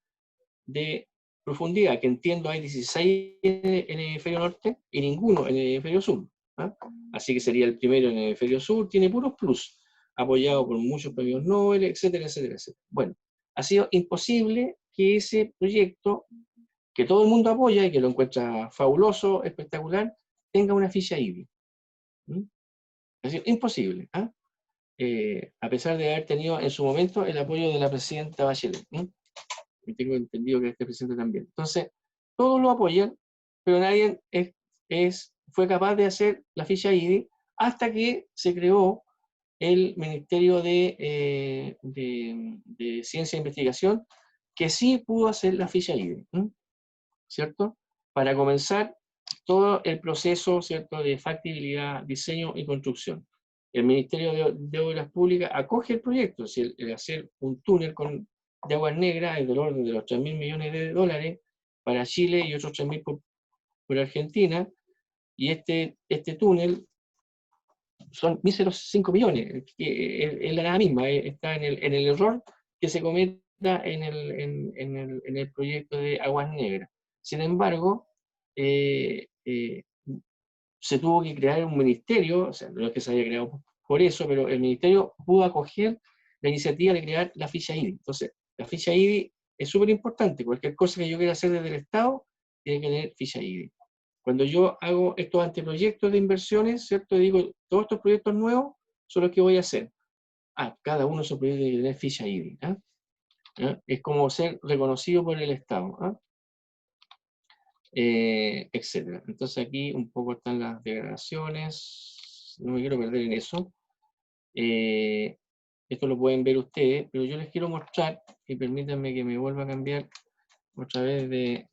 de profundidad, que entiendo hay 16 en el hemisferio norte y ninguno en el hemisferio sur. ¿Ah? Así que sería el primero en el hemisferio sur, tiene puros plus, apoyado por muchos premios Nobel, etcétera, etcétera, etcétera. Bueno, ha sido imposible que ese proyecto, que todo el mundo apoya y que lo encuentra fabuloso, espectacular, tenga una ficha IBI. Ha sido imposible, ¿ah? A pesar de haber tenido en su momento el apoyo de la presidenta Bachelet. Y tengo entendido que este presidente también. Entonces, todos lo apoyan, pero nadie fue capaz de hacer la ficha IDI hasta que se creó el Ministerio de Ciencia e Investigación, que sí pudo hacer la ficha IDI, ¿cierto? Para comenzar todo el proceso, ¿cierto?, de factibilidad, diseño y construcción. El Ministerio de Obras Públicas acoge el proyecto, es decir, el hacer un túnel de Aguas Negras es del orden de los 3.000 millones de dólares para Chile y otros 3.000 por Argentina, y este túnel son míseros 5 millones, que es la nada misma, está en el error que se cometa en el proyecto de Aguas Negras. Sin embargo, se tuvo que crear un ministerio, o sea, no es que se haya creado por eso, pero el ministerio pudo acoger la iniciativa de crear la ficha IDI. Entonces, la ficha IDI es súper importante. Cualquier cosa que yo quiera hacer desde el Estado, tiene que tener ficha IDI. Cuando yo hago estos anteproyectos de inversiones, ¿cierto? Digo, todos estos proyectos nuevos son los que voy a hacer. Cada uno de esos proyectos tiene que tener ficha IDI. ¿Ah? Es como ser reconocido por el Estado. ¿Ah? Etcétera. Entonces aquí un poco están las declaraciones, no me quiero perder en eso. Esto lo pueden ver ustedes, pero yo les quiero mostrar, y permítanme que me vuelva a cambiar otra vez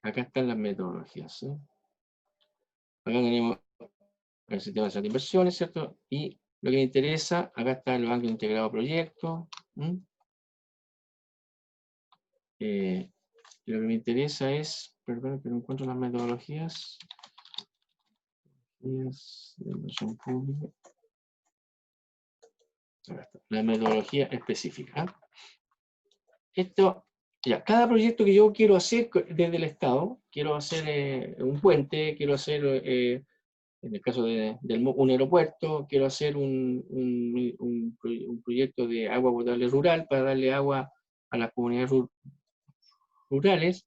acá están las metodologías. ¿Sí? Acá tenemos el sistema de inversiones, ¿cierto? Y lo que me interesa, acá está el banco integrado proyecto. Lo que me interesa es, perdón que no encuentro las metodologías. De inversión pública. La metodología específica. Esto, ya, cada proyecto que yo quiero hacer desde el Estado, quiero hacer un puente, quiero hacer, en el caso de un aeropuerto, quiero hacer un proyecto de agua potable rural para darle agua a las comunidades rurales.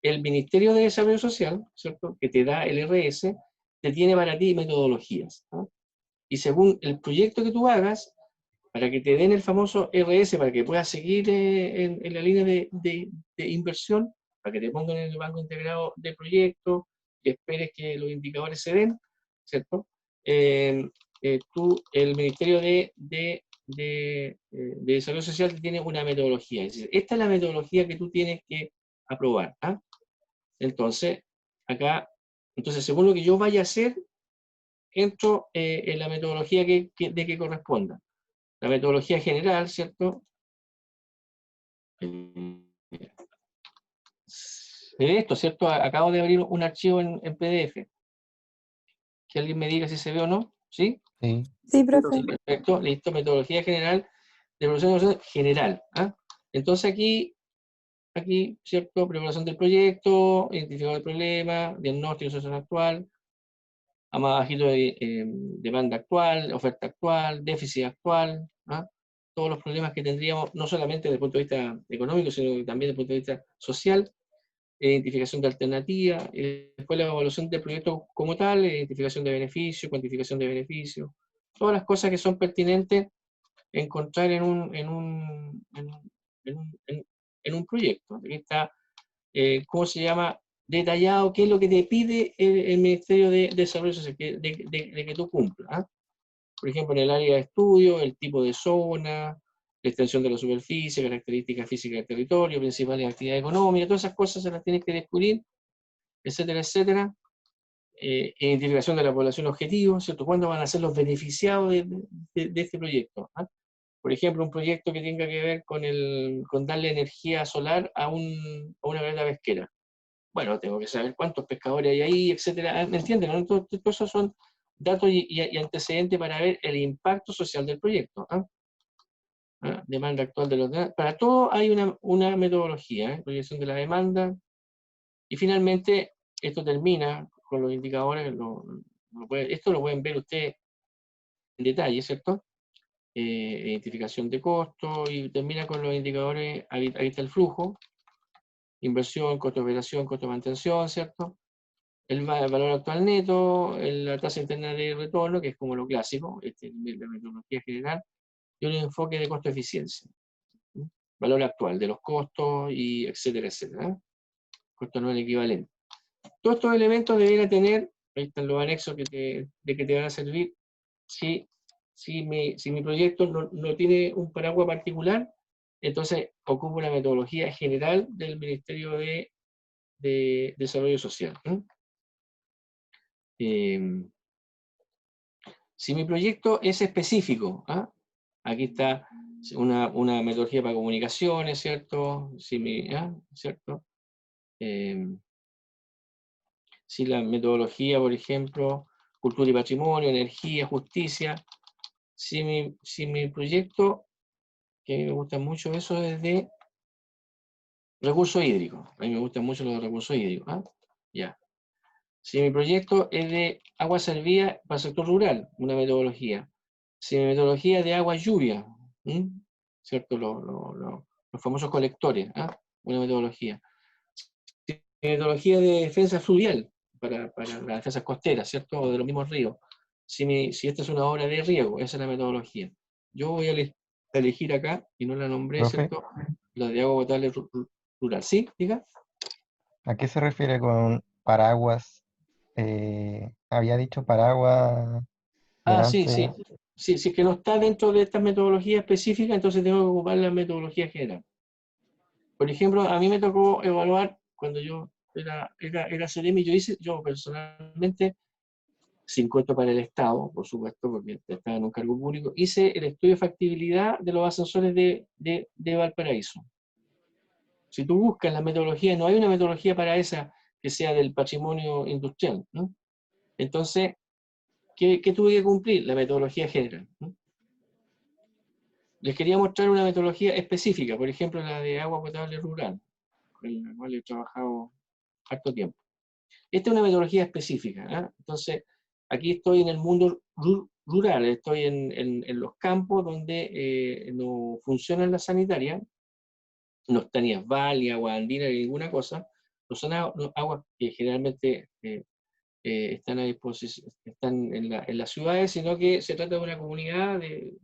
El Ministerio de Desarrollo Social, ¿cierto?, que te da el RS, te tiene para ti metodologías. ¿No? Y según el proyecto que tú hagas, para que te den el famoso RS, para que puedas seguir en la línea de inversión, para que te pongan en el banco integrado de proyectos, que esperes que los indicadores se den, ¿cierto? El Ministerio de Desarrollo Social tiene una metodología. Es decir, esta es la metodología que tú tienes que aprobar. ¿Ah? Entonces, según lo que yo vaya a hacer, entro en la metodología de que corresponda. La metodología general, ¿cierto? Se ve esto, ¿cierto? Acabo de abrir un archivo en PDF. Que alguien me diga si se ve o no, ¿sí? Sí. Sí, profe. Sí, perfecto, listo, metodología general de preparación general. ¿Ah? Entonces aquí, ¿cierto? Preparación del proyecto, identificado del problema, diagnóstico social actual, a más bajito de demanda actual, oferta actual, déficit actual, ¿ah? Todos los problemas que tendríamos, no solamente desde el punto de vista económico, sino también desde el punto de vista social, identificación de alternativas, después la evaluación del proyecto como tal, identificación de beneficios, cuantificación de beneficios, todas las cosas que son pertinentes encontrar en un proyecto. Aquí está, ¿cómo se llama? Detallado qué es lo que te pide el Ministerio de Desarrollo Social, de que tú cumplas. ¿Ah? Por ejemplo, en el área de estudio, el tipo de zona, la extensión de la superficie, características físicas del territorio, principales actividades económicas, todas esas cosas se las tienes que descubrir, etcétera, etcétera. Identificación de la población objetivo, ¿cierto? ¿Cuándo van a ser los beneficiados de este proyecto? ¿Ah? Por ejemplo, un proyecto que tenga que ver con darle energía solar a una caleta pesquera. Bueno, tengo que saber cuántos pescadores hay ahí, etcétera. ¿Me entienden? ¿No? Todo esos son datos y antecedentes para ver el impacto social del proyecto. ¿Ah? ¿Ah? Demanda actual de los demás. Para todo hay una metodología, proyección de la demanda. Y finalmente, esto termina con los indicadores. Esto lo pueden ver ustedes en detalle, ¿cierto? Identificación de costos y termina con los indicadores. Ahí está el flujo, inversión, costo de operación, costo de mantención, ¿cierto? El valor actual neto, la tasa interna de retorno, que es como lo clásico, la metodología general, y un enfoque de costo-eficiencia. Valor actual de los costos, y etcétera, etcétera. Costo anual equivalente. Todos estos elementos deberían tener, ahí están los anexos de que te van a servir, si mi proyecto no tiene un paraguas particular, entonces ocupo una metodología general del Ministerio de Desarrollo Social. Si mi proyecto es específico, ¿ah? Aquí está una metodología para comunicaciones, ¿cierto? ¿Cierto? Si la metodología, por ejemplo, cultura y patrimonio, energía, justicia, si mi proyecto, que a mí me gusta mucho eso, es de recursos hídricos, a mí me gustan mucho los recursos hídricos, ¿ah? Ya. Si mi proyecto es de agua servida para el sector rural, una metodología. Si mi metodología es de agua lluvia, ¿cierto? Los famosos colectores, ¿ah? Una metodología. Si mi metodología es de defensa fluvial, para las defensas costeras, ¿cierto? O de los mismos ríos. Si esta es una obra de riego, esa es la metodología. Yo voy a elegir acá, y no la nombré, Profe, ¿cierto? La de agua potable rural. ¿Sí? Diga. ¿a qué se refiere con paraguas? Había dicho paraguas Ah, sí, sí. delante. Sí, si es que no está dentro de esta metodología específica, entonces tengo que ocupar la metodología general. Por ejemplo, a mí me tocó evaluar, cuando yo era Ceremi, yo personalmente, sin costo para el Estado, por supuesto, porque estaba en un cargo público, hice el estudio de factibilidad de los ascensores de Valparaíso. Si tú buscas la metodología, no hay una metodología para esa que sea del patrimonio industrial, ¿no? Entonces, ¿qué tuve que cumplir? La metodología general, ¿no? Les quería mostrar una metodología específica, por ejemplo, la de agua potable rural, con la cual he trabajado harto tiempo. Esta es una metodología específica, ¿eh? Entonces, aquí estoy en el mundo rural, estoy en los campos donde no funcionan las sanitarias, no está ni asfal, ni agua andina, ni ninguna cosa, no son aguas que generalmente están a disposición, están en las ciudades, sino que se trata de una comunidad de,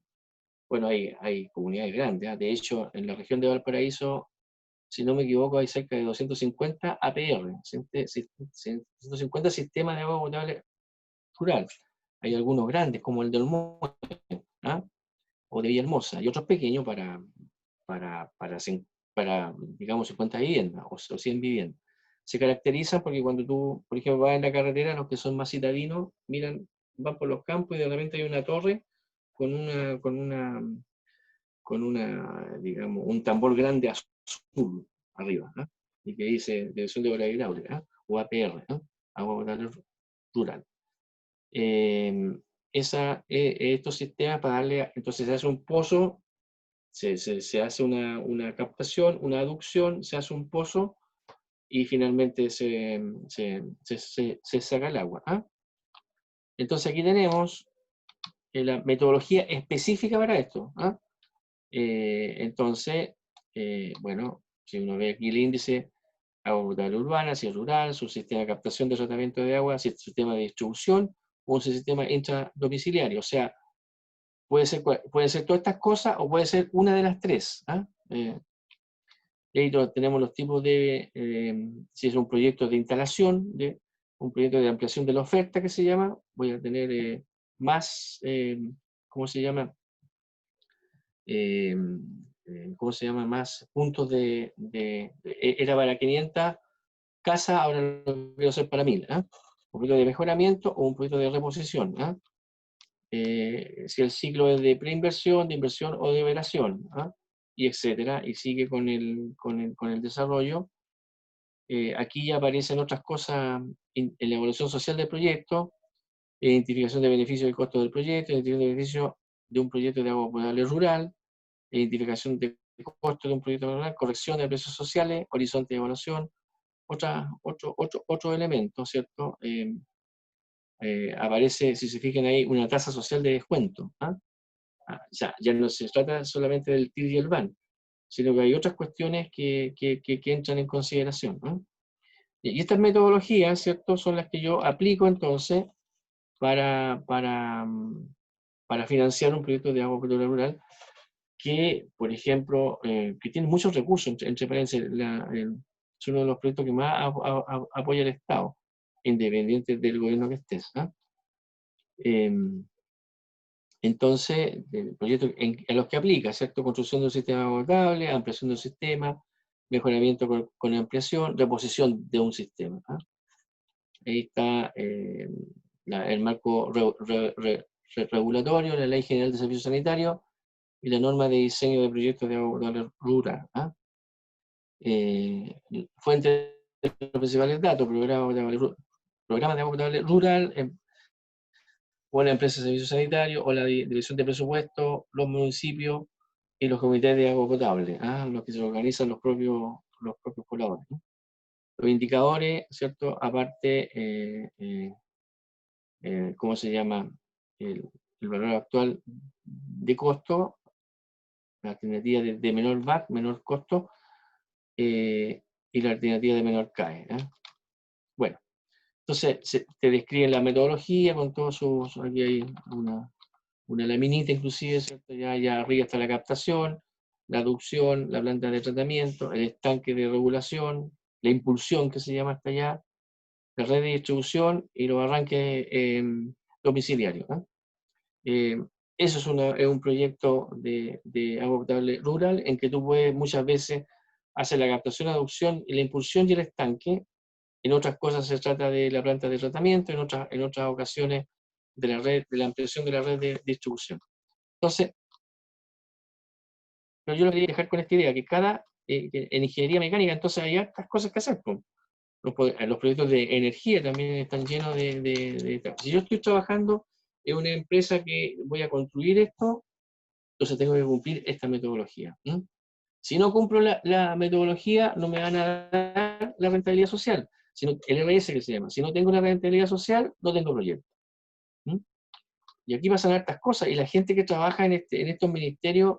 bueno, hay comunidades grandes, ¿eh? De hecho, en la región de Valparaíso, si no me equivoco, hay cerca de 250 APR, 150 sistemas de agua potable rural. Hay algunos grandes, como el de Olmué, ¿ah? O de Villahermosa, y otros pequeños para digamos, 50 viviendas o 100 viviendas. Se caracterizan porque cuando tú, por ejemplo, vas en la carretera, los que son más citadinos, van por los campos y de repente hay una torre con digamos, un tambor grande azul azul arriba, ¿ah? Y que dice Dirección de Obra Hidráulica, ¿ah? O APR, ¿ah? Agua potable rural. Estos sistemas para darle, entonces se hace un pozo, se hace una captación, una aducción, se hace un pozo y finalmente se saca el agua, ¿ah? Entonces aquí tenemos la metodología específica para esto, ¿ah? Entonces, bueno, si uno ve aquí el índice, agua potable urbana, si es rural, su sistema de captación de tratamiento de agua, si es sistema de distribución o un sistema intradomiciliario. O sea, puede ser todas estas cosas o puede ser una de las tres, ¿ah? Y ahí tenemos los tipos de, si es un proyecto de instalación, un proyecto de ampliación de la oferta que se llama, voy a tener más, ¿cómo se llama? ¿Cómo se llama? Más puntos era para 500 casas, ahora lo voy a hacer para 1000, ¿ah? Un proyecto de mejoramiento o un proyecto de reposición, ¿ah? Si el ciclo es de preinversión, de inversión o de operación, ¿ah? Y etcétera, y sigue con el desarrollo. Aquí ya aparecen otras cosas en la evaluación social del proyecto, identificación de beneficios y costo del proyecto, identificación de beneficios de un proyecto de agua potable rural, identificación de costo de un proyecto rural, corrección de precios sociales, horizonte de evaluación, otro elemento, ¿cierto? Aparece, si se fijan ahí, una tasa social de descuento, ¿ah? Ya no se trata solamente del TIR y el BAN, sino que hay otras cuestiones que entran en consideración, ¿no? Y estas metodologías, ¿cierto?, son las que yo aplico entonces para financiar un proyecto de agua potable rural que, por ejemplo, que tiene muchos recursos, entre paréntesis, es uno de los proyectos que más apoya el Estado, independiente del gobierno que estés, ¿ah? Entonces, el proyecto a los que aplica, ¿cierto? Construcción de un sistema de agua potable, ampliación de un sistema, mejoramiento con ampliación, reposición de un sistema, ¿ah? Ahí está el marco regulatorio, la Ley General de Servicios Sanitarios y la norma de diseño de proyectos de agua potable rural, ¿ah? Fuente de los principales datos, programa de agua potable rural, o la empresa de servicios sanitarios, o la dirección de presupuesto, los municipios y los comités de agua potable, ¿ah? Los que se organizan los propios pobladores, ¿no? Los indicadores, ¿cierto? Aparte, ¿cómo se llama? El valor actual de costo, la alternativa de menor VAC, menor costo, y la alternativa de menor CAE, ¿eh? Bueno, entonces te describen la metodología con todos sus, aquí hay una laminita inclusive, ¿cierto? Ya arriba está la captación, la aducción, la planta de tratamiento, el estanque de regulación, la impulsión que se llama hasta allá, la red de distribución y los arranques domiciliarios, ¿eh? Eso es un proyecto de agua potable rural en que tú puedes muchas veces hacer la captación, aducción y la impulsión y el estanque. En otras cosas se trata de la planta de tratamiento, en otras ocasiones de la ampliación de la red de distribución. Entonces, pero yo lo quería dejar con esta idea, que en ingeniería mecánica entonces hay otras cosas que hacer. Los proyectos de energía también están llenos si yo estoy trabajando en una empresa que voy a construir esto, entonces tengo que cumplir esta metodología. Si no cumplo la metodología, no me van a dar la rentabilidad social, sino el RS que se llama. Si no tengo la rentabilidad social, no tengo proyecto. Y aquí pasan hartas cosas, y la gente que trabaja en estos ministerios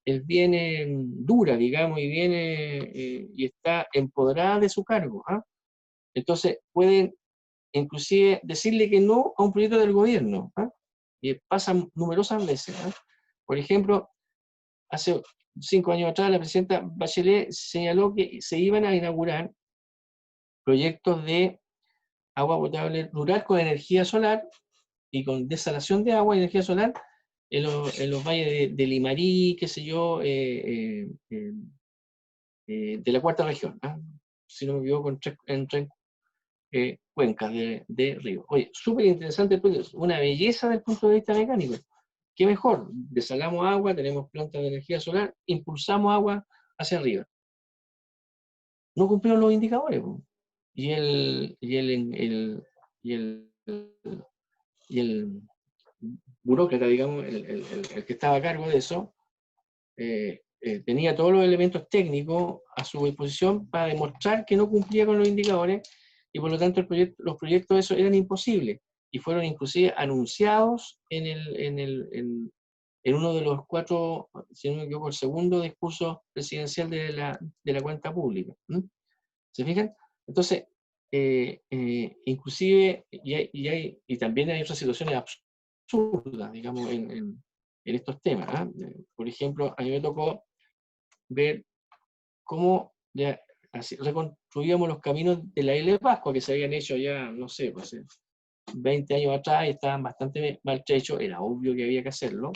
es bien dura, digamos, y está empoderada de su cargo, ¿ah? Entonces pueden inclusive decirle que no a un proyecto del gobierno, ¿ah? Y pasa numerosas veces, ¿ah? Por ejemplo, hace 5 años atrás la presidenta Bachelet señaló que se iban a inaugurar proyectos de agua potable rural con energía solar y con desalación de agua y energía solar en los valles de Limarí, qué sé yo, de la cuarta región, ¿ah? Si no me equivoco, en tres cuencas de río. Oye, súper interesante el proyecto, una belleza desde el punto de vista mecánico. ¿Qué mejor? Desalamos agua, tenemos plantas de energía solar, impulsamos agua hacia arriba. no cumplieron los indicadores. Po. Y el burócrata, digamos, el que estaba a cargo de eso, tenía todos los elementos técnicos a su disposición para demostrar que no cumplía con los indicadores, y por lo tanto los proyectos esos eran imposibles, y fueron inclusive anunciados en uno de los 4, si no me equivoco, el segundo discurso presidencial de la cuenta pública. ¿Se fijan? Entonces, inclusive, y también hay otras situaciones absurdas, digamos, en estos temas. ¿Ah? Por ejemplo, a mí me tocó ver cómo así reconstruíamos los caminos de la isla de Pascua, que se habían hecho ya, no sé, pues, 20 años atrás, y estaban bastante maltrechos, era obvio que había que hacerlo,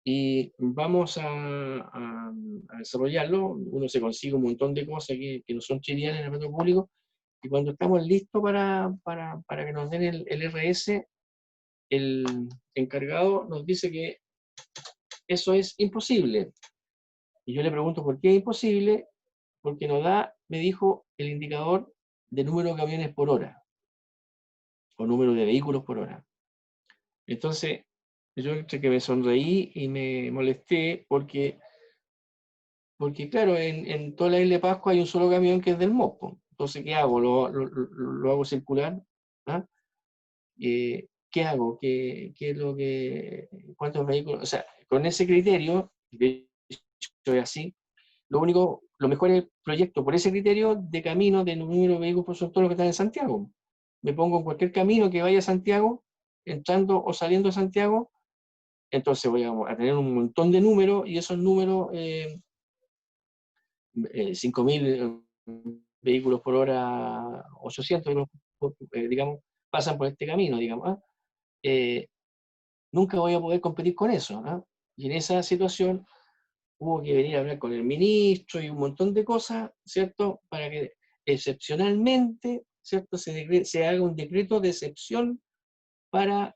y vamos a desarrollarlo. Uno se consigue un montón de cosas que no son triviales en el ámbito público, y cuando estamos listos para que nos den el RS, el encargado nos dice que eso es imposible. Y yo le pregunto por qué es imposible, porque nos da, me dijo, el indicador de número de camiones por hora, o número de vehículos por hora. Entonces, yo entre que me sonreí y me molesté, porque claro, en toda la isla de Pascua hay un solo camión que es del MOP. Entonces, ¿qué hago? ¿Lo hago circular? ¿Ah? ¿Qué hago? ¿Qué es lo que, cuántos vehículos? O sea, con ese criterio, de hecho es así, lo mejor es el proyecto por ese criterio de camino, de número de vehículos por todos los que están en Santiago. Me pongo en cualquier camino que vaya a Santiago, entrando o saliendo de Santiago, entonces voy a tener un montón de números, y esos números, 5.000 vehículos por hora, 800, digamos, pasan por este camino, digamos. ¿Ah? Nunca voy a poder competir con eso. ¿Ah? Y en esa situación hubo que venir a hablar con el ministro y un montón de cosas, ¿cierto? Para que excepcionalmente, ¿cierto? Se haga un decreto de excepción para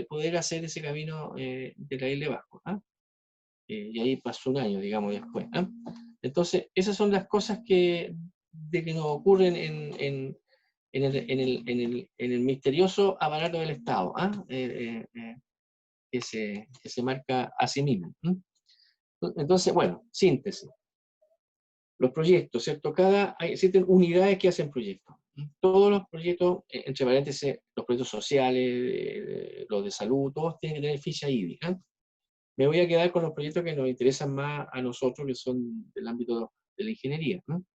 poder hacer ese camino de la isla de Pascua. ¿Ah? Y ahí pasó un año, digamos, después. ¿Ah? Entonces, esas son las cosas que nos ocurren en el misterioso aparato del Estado, ¿ah? Que se marca a sí mismo. ¿Mm? Entonces, bueno, síntesis. Los proyectos, ¿cierto? Existen unidades que hacen proyectos. Todos los proyectos, entre paréntesis, los proyectos sociales, los de salud, todos tienen que tener ficha IDI. ¿Ah? Me voy a quedar con los proyectos que nos interesan más a nosotros, que son del ámbito de la ingeniería. ¿No?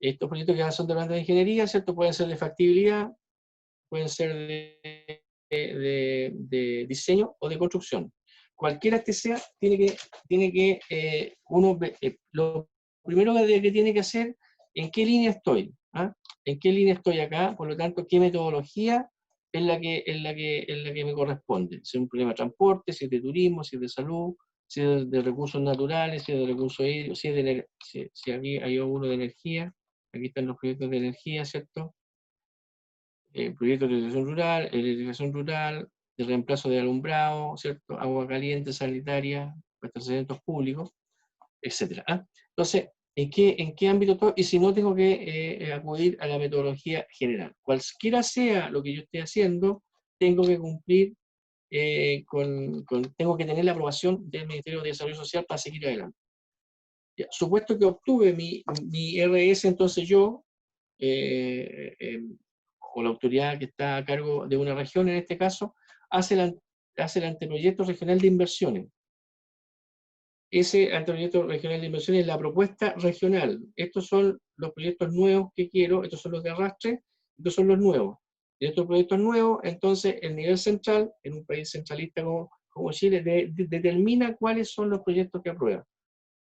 Estos proyectos que son del ámbito de la ingeniería, ¿cierto? Pueden ser de factibilidad, pueden ser de diseño o de construcción. Cualquiera que sea, tiene que lo primero que tiene que hacer, ¿en qué línea estoy? ¿Ah? ¿En qué línea estoy acá? Por lo tanto, ¿qué metodología es la que me corresponde? Si es un problema de transporte, si es de turismo, si es de salud, si es de recursos naturales, si es de recursos hídricos, si aquí hay uno de energía. Aquí están los proyectos de energía, ¿cierto? Proyectos de electrificación rural, de reemplazo de alumbrado, ¿cierto? Agua caliente, sanitaria, abastecimientos públicos, etc. ¿Ah? Entonces, ¿en qué ámbito estoy? Y si no, tengo que acudir a la metodología general. Cualquiera sea lo que yo esté haciendo, tengo que cumplir tengo que tener la aprobación del Ministerio de Desarrollo Social para seguir adelante. Ya, supuesto que obtuve mi RS, entonces yo, o la autoridad que está a cargo de una región en este caso, hace el anteproyecto regional de inversiones. Ese anteproyecto regional de inversiones es la propuesta regional. Estos son los proyectos nuevos que quiero, estos son los de arrastre, estos son los nuevos. Y estos proyectos nuevos, entonces el nivel central, en un país centralista como Chile, determina cuáles son los proyectos que aprueban,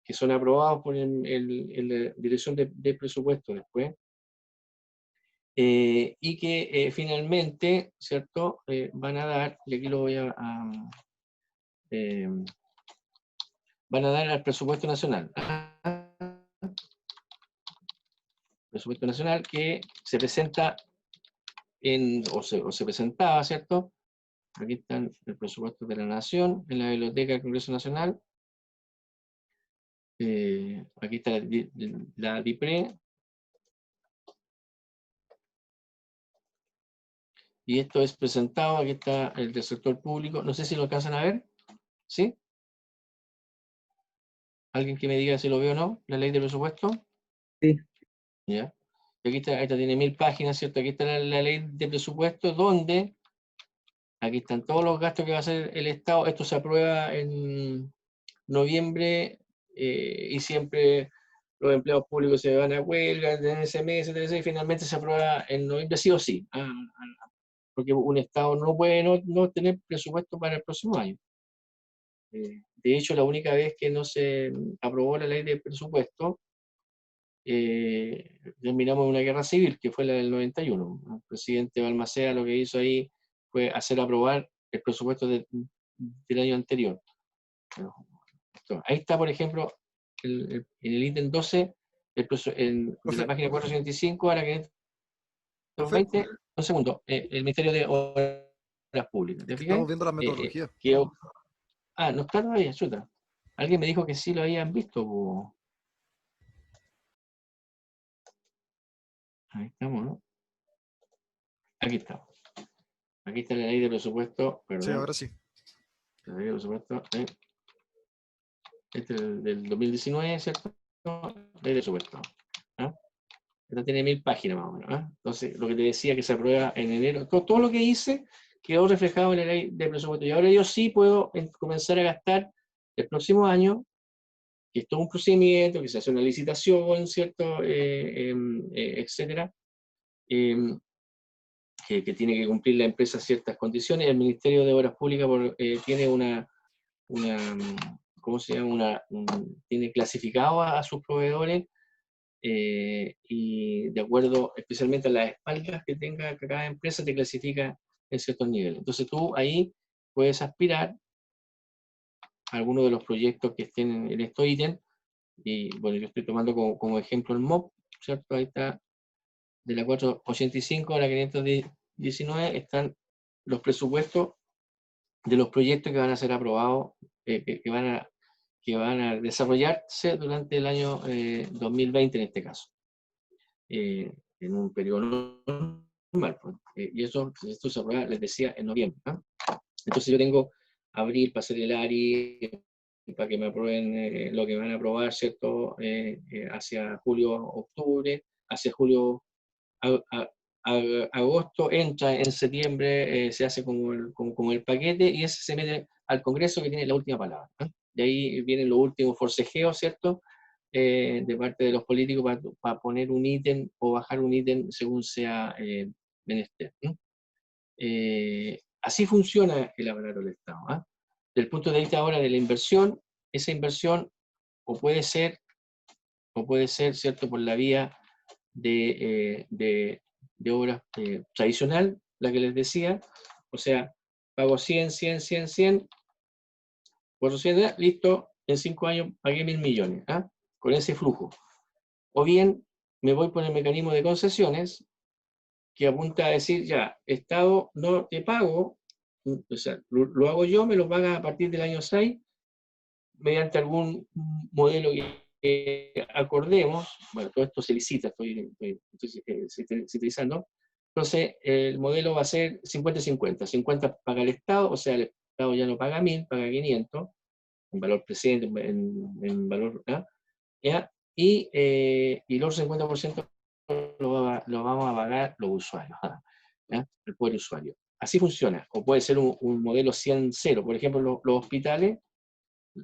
que son aprobados por la Dirección de Presupuesto después, y que finalmente, ¿cierto?, van a dar, y aquí lo voy van a dar al presupuesto nacional. Presupuesto nacional que se presenta o se presentaba, ¿cierto? Aquí están el presupuesto de la Nación, en la Biblioteca del Congreso Nacional. Aquí está la DIPRE, y esto es presentado, aquí está el del sector público, no sé si lo alcanzan a ver, ¿sí? ¿Alguien que me diga si lo veo o no? La ley de presupuesto. Sí. ¿Ya? Y aquí está, esta tiene 1000 páginas, ¿cierto? Aquí está la ley de presupuesto, donde aquí están todos los gastos que va a hacer el Estado. Esto se aprueba en noviembre y siempre los empleados públicos se van a huelga en ese mes, etcétera, y finalmente se aprueba en noviembre sí o sí. Porque un Estado no puede no tener presupuesto para el próximo año. De hecho, la única vez que no se aprobó la ley de presupuesto, terminamos en una guerra civil, que fue la del 91. El presidente Balmaceda lo que hizo ahí fue hacer aprobar el presupuesto del año anterior. Ahí está, por ejemplo, en el ítem 12, de la página 485 a la 520, un segundo, el Ministerio de Obras Públicas. ¿Te fijas? Estamos viendo la metodología. No está todavía, chuta. Alguien me dijo que sí lo habían visto. Po. Ahí estamos, ¿no? Aquí estamos. Aquí está la ley de presupuesto, perdón. Sí, ahora sí. La ley de presupuesto, este es del 2019, ¿cierto? Ley de presupuesto. ¿Ah? Esta tiene 1000 páginas más o menos. ¿Ah? Entonces, lo que te decía que se aprueba en enero, todo lo que hice quedó reflejado en la ley de presupuesto. Y ahora yo sí puedo comenzar a gastar el próximo año, que es todo un procedimiento, que se hace una licitación, ¿cierto? Etcétera. Que tiene que cumplir la empresa ciertas condiciones. El Ministerio de Obras Públicas tiene ¿cómo se llama? Tiene clasificado a sus proveedores y de acuerdo especialmente a las espaldas que tenga cada empresa, te clasifica en ciertos niveles. Entonces tú ahí puedes aspirar a algunos de los proyectos que estén en estos ítems, y bueno, yo estoy tomando como ejemplo el MOP, ¿cierto? Ahí está, de la 485 a la 519 están los presupuestos de los proyectos que van a ser aprobados, que van a desarrollarse durante el año 2020 en este caso, en un periodo normal. Y esto se aprueba, les decía, en noviembre. ¿No? Entonces yo tengo abril para hacer el ARI, para que me aprueben lo que van a aprobar, ¿cierto? Hacia julio, octubre, hacia julio, agosto, entra en septiembre, se hace como el paquete, y ese se mete al Congreso, que tiene la última palabra. ¿No? De ahí vienen los últimos forcejeos, ¿cierto? De parte de los políticos para poner un ítem o bajar un ítem según sea menester. ¿No? Así funciona el aparato del Estado. ¿Ah? Desde el punto de vista ahora de la inversión, esa inversión o puede ser, ¿cierto?, por la vía de obras tradicional, la que les decía, o sea, pago 100, 100, 100, 100, 400, listo, en 5 años pagué 1000 millones, ¿ah? Con ese flujo. O bien, me voy por el mecanismo de concesiones, que apunta a decir, ya, Estado, no te pago, o sea, lo hago yo, me lo pagas a partir del año 6, mediante algún modelo que acordemos. Bueno, todo esto se licita, estoy sintetizando. Entonces, el modelo va a ser 50-50. 50 paga el Estado, o sea, el Estado ya no paga 1000, paga 500, en valor presente, en valor, ¿ah? ¿Ya? Y el otro 50% lo vamos a pagar los usuarios, ¿ya? El poder usuario. Así funciona. O puede ser un modelo 100-0. Por ejemplo, los hospitales,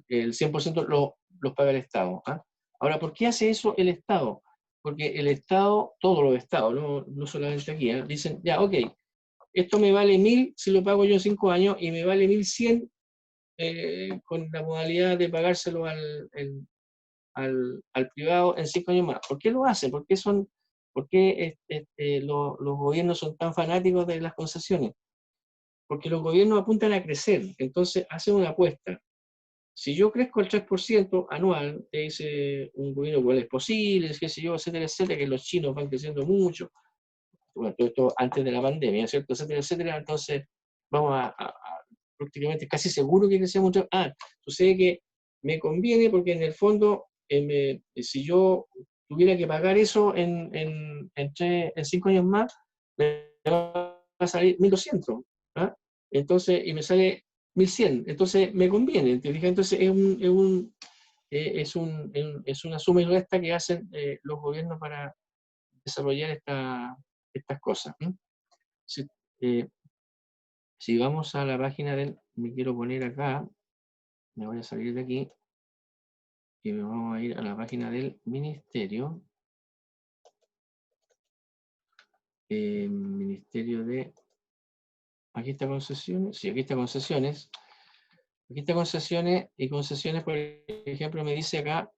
el 100% los paga el Estado. ¿Ah? Ahora, ¿por qué hace eso el Estado? Porque el Estado, todos los Estados, no solamente aquí, dicen, ya, ok, esto me vale 1000 si lo pago yo en 5 años y me vale 1100 con la modalidad de pagárselo al privado en 5 años más. ¿Por qué lo hacen? ¿Por qué los gobiernos son tan fanáticos de las concesiones? Porque los gobiernos apuntan a crecer, entonces hacen una apuesta. Si yo crezco el 3% anual, te dice un gobierno, ¿cuál es posible? Qué sé yo, etcétera, etcétera, que los chinos van creciendo mucho. Bueno, todo esto antes de la pandemia, ¿cierto? Etcétera, etcétera. Entonces, vamos prácticamente casi seguro que crecemos mucho. Sucede que me conviene porque en el fondo, si yo tuviera que pagar eso en 5 años más, me va a salir 1.200. ¿Ah? Entonces, y me sale 1.100. Entonces, me conviene. ¿Te fijas? Entonces, es una suma y resta que hacen los gobiernos para desarrollar estas cosas. Si, si vamos a la página me quiero poner acá, me voy a salir de aquí y me vamos a ir a la página del ministerio. Ministerio de... Aquí está concesiones, sí, aquí está concesiones. Aquí está concesiones, y concesiones, por ejemplo, me dice acá,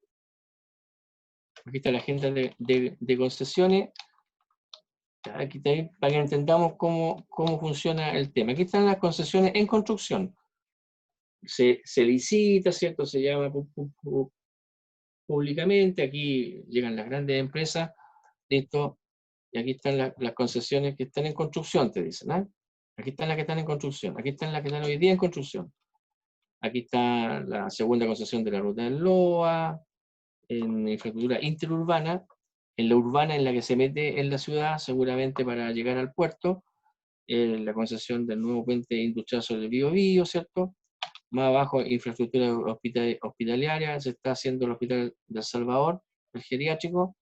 aquí está la agenda de concesiones. Aquí está, para que entendamos cómo funciona el tema. Aquí están las concesiones en construcción. Se licita, ¿cierto? Se llama públicamente. Aquí llegan las grandes empresas, listo. Y aquí están las concesiones que están en construcción, te dicen. ¿Ah? Aquí están las que están en construcción. Aquí están las que están hoy día en construcción. Aquí está la segunda concesión de la ruta del Loa, en infraestructura interurbana, en la urbana en la que se mete en la ciudad, seguramente para llegar al puerto, la concesión del nuevo puente industrial sobre el Biobío, ¿cierto? Más abajo, infraestructura hospitalaria, se está haciendo el Hospital del Salvador, el geriátrico,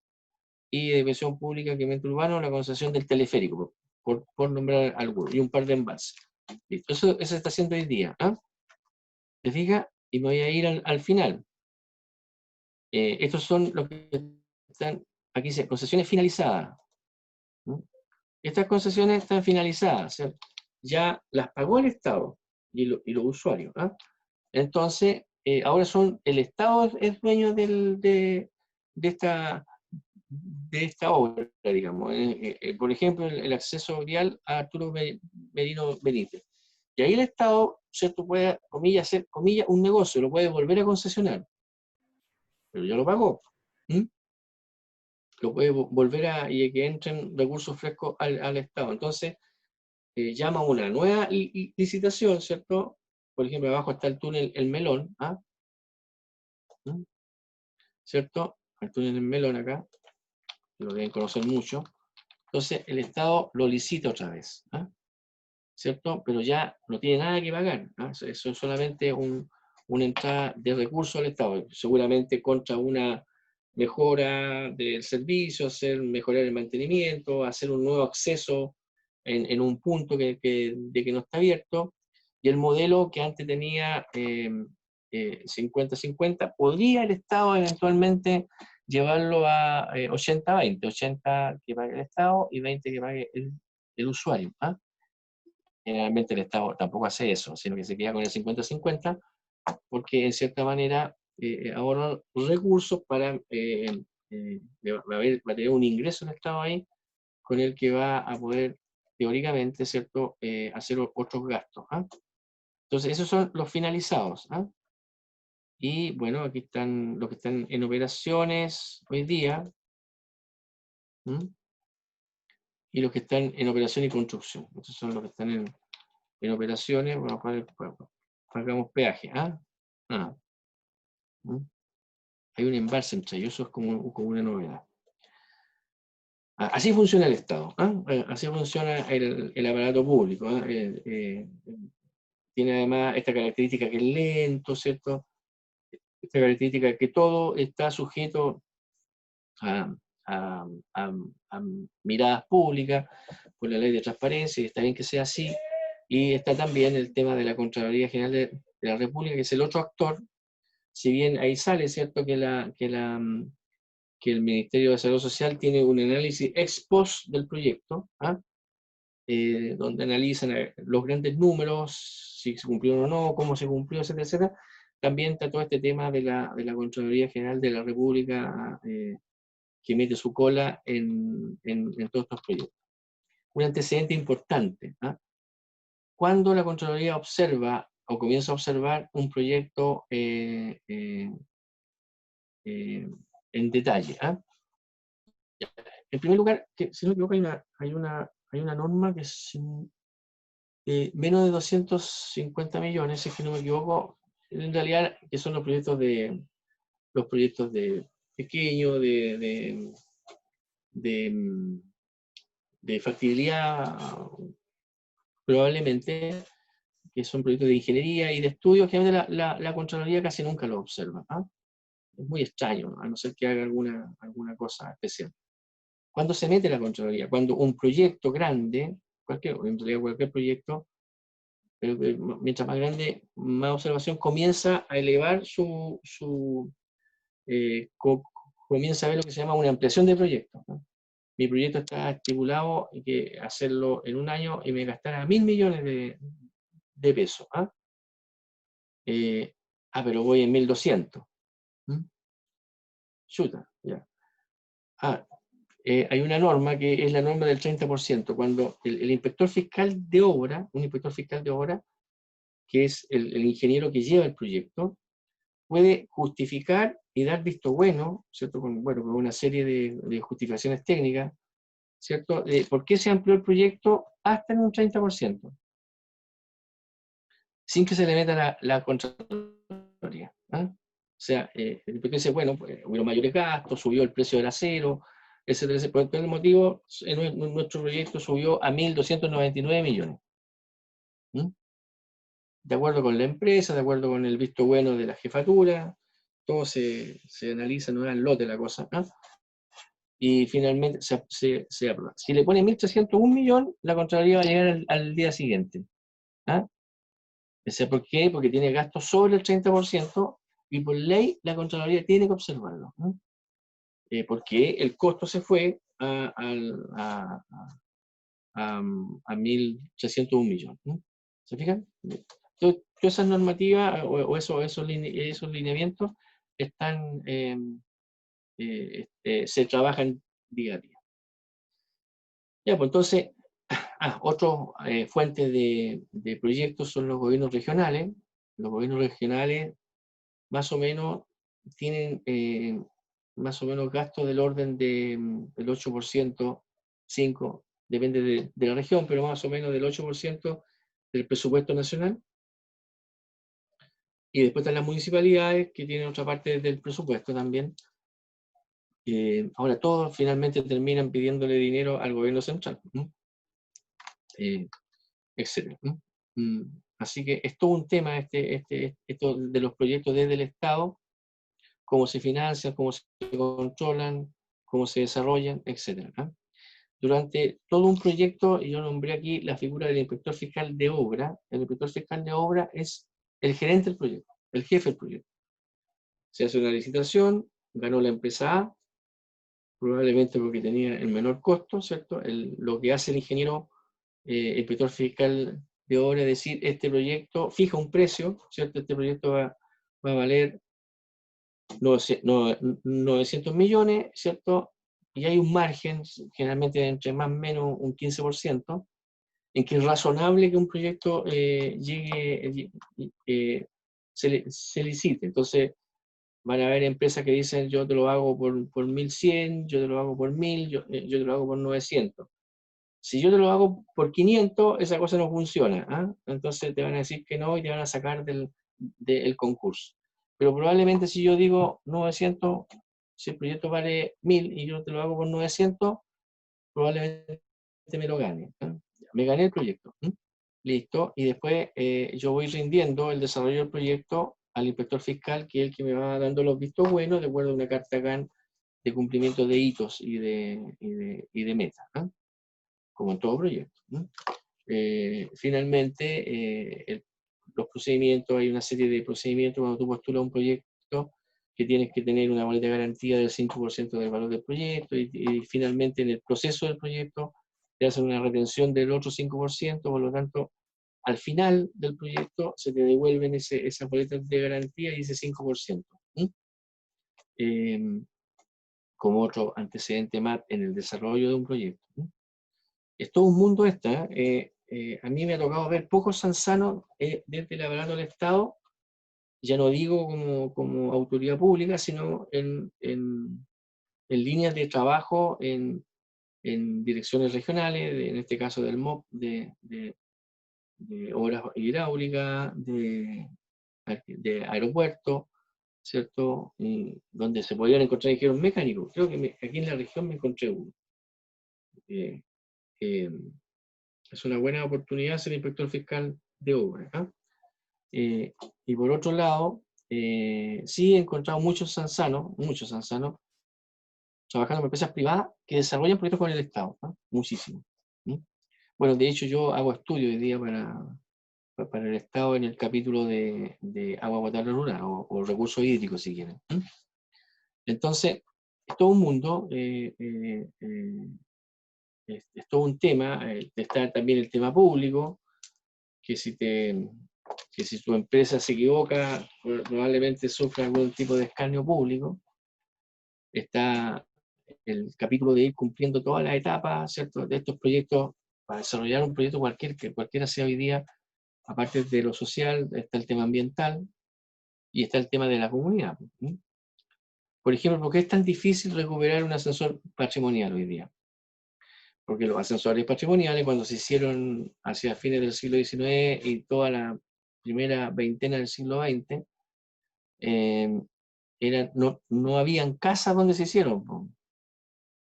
y de educación pública, equipamiento urbano, la concesión del teleférico, por nombrar algunos, y un par de embalses. Listo. Eso se está haciendo hoy día. ¿Ah? ¿Te fijas? Y me voy a ir al final. Estos son los que están, aquí dice, concesiones finalizadas. ¿No? Estas concesiones están finalizadas, ¿cierto? Ya las pagó el Estado y los usuarios. ¿Ah? Entonces, ahora el Estado es dueño de esta obra, digamos. Por ejemplo, el acceso vial a Arturo Merino Benítez. Y ahí el Estado, ¿cierto?, puede, comillas, hacer, comillas, un negocio, lo puede volver a concesionar. Pero ya lo pagó. Lo puede volver y que entren recursos frescos al Estado. Entonces, llama a una nueva licitación, ¿cierto? Por ejemplo, abajo está el túnel El Melón, ¿ah? ¿Cierto? El túnel El Melón acá, lo deben conocer mucho. Entonces, el Estado lo licita otra vez, ¿ah? ¿Cierto? Pero ya no tiene nada que pagar, ¿ah? Eso es solamente una entrada de recursos al Estado, seguramente contra una mejora del servicio, mejorar el mantenimiento, hacer un nuevo acceso en un punto de que no está abierto, y el modelo que antes tenía 50-50, podría el Estado eventualmente llevarlo a 80-20, 80 que pague el Estado y 20 que pague el usuario. ¿Ah? Generalmente el Estado tampoco hace eso, sino que se queda con el 50-50, porque en cierta manera ahorran recursos para, va a tener un ingreso en el Estado ahí, con el que va a poder, teóricamente, ¿cierto?, hacer otros gastos. ¿Ah? Entonces, esos son los finalizados. ¿Ah? Y bueno, aquí están los que están en operaciones hoy día. Y los que están en operación y construcción. Estos son los que están en operaciones. Bueno, pagamos peaje. ¿Ah? Hay un embalse entre ellos, eso es como una novedad. Así funciona el Estado. ¿Ah? Así funciona el aparato público. ¿Ah? Tiene además esta característica que es lento, ¿cierto? Esta característica que todo está sujeto a miradas públicas por la ley de transparencia, y está bien que sea así. Y está también el tema de la Contraloría General de la República, que es el otro actor. Si bien ahí sale, ¿cierto?, que el Ministerio de Desarrollo Social tiene un análisis ex post del proyecto, ¿ah? Donde analizan los grandes números, si se cumplieron o no, cómo se cumplió, etcétera, etcétera. También está todo este tema de la Contraloría General de la República, que mete su cola en todos estos proyectos. Un antecedente importante. ¿Ah? Cuando la Contraloría observa o comienza a observar un proyecto en detalle. ¿Ah? En primer lugar, si no me equivoco, hay una norma que es menos de 250 millones, si es que no me equivoco, en realidad, que son los proyectos de pequeños, de factibilidad probablemente, que son proyectos de ingeniería y de estudio, que la Contraloría casi nunca lo observa. ¿Ah? Es muy extraño, a no ser que haga alguna cosa especial. ¿Cuándo se mete la Contraloría? Cuando un proyecto grande, en realidad cualquier proyecto, pero mientras más grande, más observación, comienza a elevar comienza a ver lo que se llama una ampliación de proyecto, ¿no? Mi proyecto está estipulado y que hacerlo en un año y me gastará 1.000 millones de pesos. ¿Ah? Pero voy en 1.200. Chuta, ya. Hay una norma que es la norma del 30%. Cuando el inspector fiscal de obra, un inspector fiscal de obra, que es el ingeniero que lleva el proyecto, puede justificar y dar visto bueno, ¿cierto? Con una serie de justificaciones técnicas, ¿cierto? ¿Por qué se amplió el proyecto hasta en un 30%? Sin que se le meta la Contraloría. ¿Ah? O sea, el inspector dice, bueno, pues, hubo mayores gastos, subió el precio del acero, etcétera. Por el motivo, nuestro proyecto subió a 1.299 millones. De acuerdo con la empresa, de acuerdo con el visto bueno de la jefatura, todo se analiza, no era el lote la cosa, ¿no? Y finalmente se aprueba. Si le pone 1.301 millones, la Contraloría va a llegar al día siguiente. ¿Ah? ¿Por qué? Porque tiene gastos sobre el 30% y por ley la Contraloría tiene que observarlo. ¿No? Porque el costo se fue a 1.301 millones. ¿No? ¿Se fijan? Todas esas normativas o esos lineamientos están, se trabajan día a día. Ya, pues entonces, otras fuentes de proyectos son los gobiernos regionales. Los gobiernos regionales más o menos tienen más o menos gastos del orden del 8%, 5%, depende de la región, pero más o menos del 8% del presupuesto nacional. Y después están las municipalidades, que tienen otra parte del presupuesto también. Ahora todos finalmente terminan pidiéndole dinero al gobierno central, etc. Así que es todo un tema esto de los proyectos desde el Estado, cómo se financian, cómo se controlan, cómo se desarrollan, etc. Durante todo un proyecto, y yo nombré aquí la figura del inspector fiscal de obra. El inspector fiscal de obra es el gerente del proyecto, el jefe del proyecto. Se hace una licitación, ganó la empresa A, probablemente porque tenía el menor costo, ¿cierto? Lo que hace el ingeniero, inspector fiscal de obra, es decir, este proyecto fija un precio, ¿cierto? Este proyecto va a valer 900 millones, ¿cierto? Y hay un margen, generalmente entre más o menos un 15%, en que es razonable que un proyecto se licite. Entonces, van a haber empresas que dicen, yo te lo hago por 1.100, yo te lo hago por 1.000, yo te lo hago por 900. Si yo te lo hago por 500, esa cosa no funciona. ¿Ah? Entonces te van a decir que no y te van a sacar del concurso. Pero probablemente si yo digo 900, si el proyecto vale 1.000 y yo te lo hago por 900, probablemente me lo gane. ¿Ah? Me gané el proyecto. Listo. Y después yo voy rindiendo el desarrollo del proyecto al inspector fiscal, que es el que me va dando los vistos buenos, de acuerdo a una carta GAN de cumplimiento de hitos y de metas, ¿no? Como en todo proyecto. ¿No? Finalmente, los procedimientos, hay una serie de procedimientos cuando tú postulas un proyecto que tienes que tener una boleta de garantía del 5% del valor del proyecto y finalmente en el proceso del proyecto te hacen una retención del otro 5%, por lo tanto, al final del proyecto se te devuelven esas boletas de garantía y ese 5%. Como otro antecedente más en el desarrollo de un proyecto. Es todo un mundo esta. A mí me ha tocado ver pocos sanzanos desde el aparato del Estado, ya no digo como autoridad pública, sino en líneas de trabajo en direcciones regionales, en este caso del MOP, de obras hidráulicas, de aeropuertos, ¿cierto? Donde se podían encontrar ingenieros mecánicos. Creo que aquí en la región me encontré uno. Es una buena oportunidad ser inspector fiscal de obra. ¿Ah? Y por otro lado, sí he encontrado muchos sanzanos trabajando en empresas privadas que desarrollan proyectos con el Estado, ¿no? Muchísimo. ¿Mm? Bueno, de hecho yo hago estudio hoy día para el Estado en el capítulo de agua potable rural o recursos hídricos, si quieren. ¿Mm? Entonces, es todo un mundo, es todo un tema, está también el tema público, que si tu empresa se equivoca, probablemente sufra algún tipo de escarnio público. Está el capítulo de ir cumpliendo todas las etapas, ¿cierto?, de estos proyectos. Para desarrollar un proyecto que cualquiera sea hoy día, aparte de lo social, está el tema ambiental y está el tema de la comunidad. ¿Sí? Por ejemplo, ¿por qué es tan difícil recuperar un ascensor patrimonial hoy día? Porque los ascensores patrimoniales, cuando se hicieron hacia fines del siglo XIX y toda la primera veintena del siglo XX, no habían casas donde se hicieron.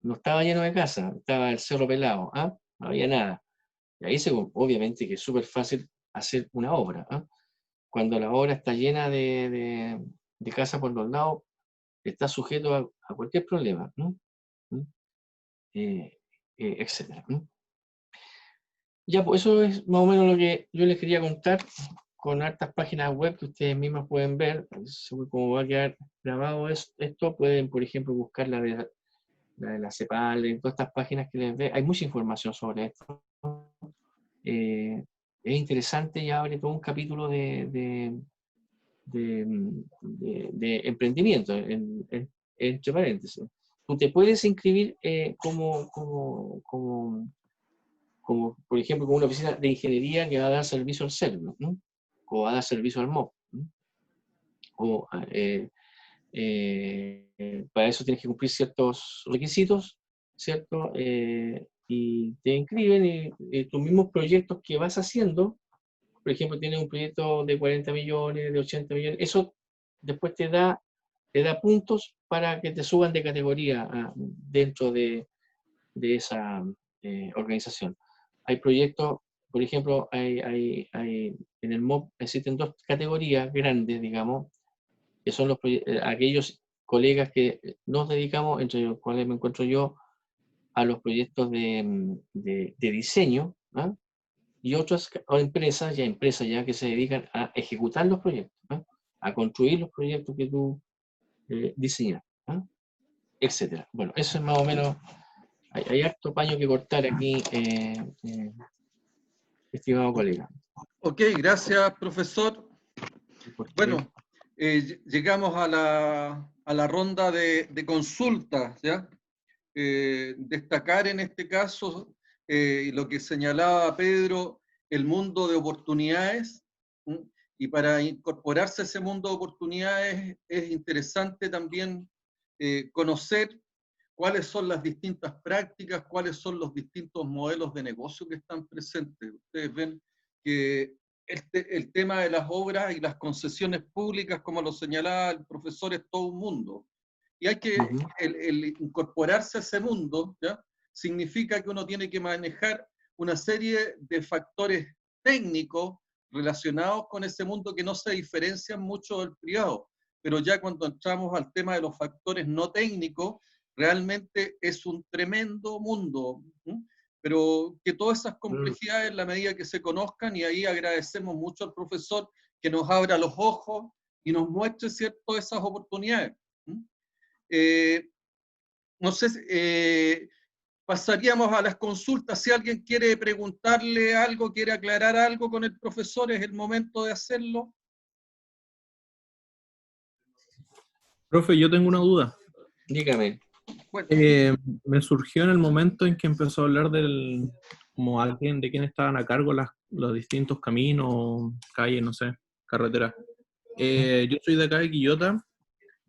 No estaba lleno de casas, estaba el cerro pelado, ¿ah? No había nada. Y ahí obviamente que es súper fácil hacer una obra. ¿Ah? Cuando la obra está llena de casas por los lados, está sujeto a cualquier problema, ¿no? ¿Mm? Etcétera. ¿No? Ya, pues eso es más o menos lo que yo les quería contar, con hartas páginas web que ustedes mismos pueden ver. Como va a quedar grabado esto, pueden, por ejemplo, buscar la de la CEPAL, en todas estas páginas que les ve. Hay mucha información sobre esto. Es interesante y abre todo un capítulo de emprendimiento, entre paréntesis. Tú te puedes inscribir por ejemplo, como una oficina de ingeniería que va a dar servicio al CERN, ¿no? O va a dar servicio al MOP. ¿No? O, para eso tienes que cumplir ciertos requisitos, ¿cierto? Y te inscriben y tus mismos proyectos que vas haciendo, por ejemplo, tienes un proyecto de 40 millones, de 80 millones, eso después te da puntos para que te suban de categoría dentro de esa organización. Hay proyectos, por ejemplo, en el MOP existen dos categorías grandes, digamos, que son aquellos colegas que nos dedicamos, entre los cuales me encuentro yo, a los proyectos de diseño, ¿ah? Y otras empresas ya que se dedican a ejecutar los proyectos, ¿ah? A construir los proyectos que tú diseñas, ¿ah? Etcétera. Bueno, eso es más o menos, hay harto paño que cortar aquí, estimado colega. Ok, gracias, profesor. Bueno, llegamos a la ronda de consultas, ¿ya? Destacar en este caso lo que señalaba Pedro, el mundo de oportunidades, ¿sí? Y para incorporarse a ese mundo de oportunidades es interesante también conocer cuáles son las distintas prácticas, cuáles son los distintos modelos de negocio que están presentes. Ustedes ven que el tema de las obras y las concesiones públicas, como lo señalaba el profesor, es todo un mundo. Y hay que, el incorporarse a ese mundo, ¿ya? Significa que uno tiene que manejar una serie de factores técnicos relacionados con ese mundo que no se diferencian mucho del privado. Pero ya cuando entramos al tema de los factores no técnicos, realmente es un tremendo mundo. ¿Sí? Pero que todas esas complejidades, en la medida que se conozcan, y ahí agradecemos mucho al profesor que nos abra los ojos y nos muestre, ¿cierto?, esas oportunidades. No sé, pasaríamos a las consultas. Si alguien quiere preguntarle algo, quiere aclarar algo con el profesor, es el momento de hacerlo. Profe, yo tengo una duda. Dígame. Bueno. Me surgió en el momento en que empezó a hablar como alguien de quién estaban a cargo los distintos caminos, calles, no sé, carreteras. Yo soy de acá de Quillota,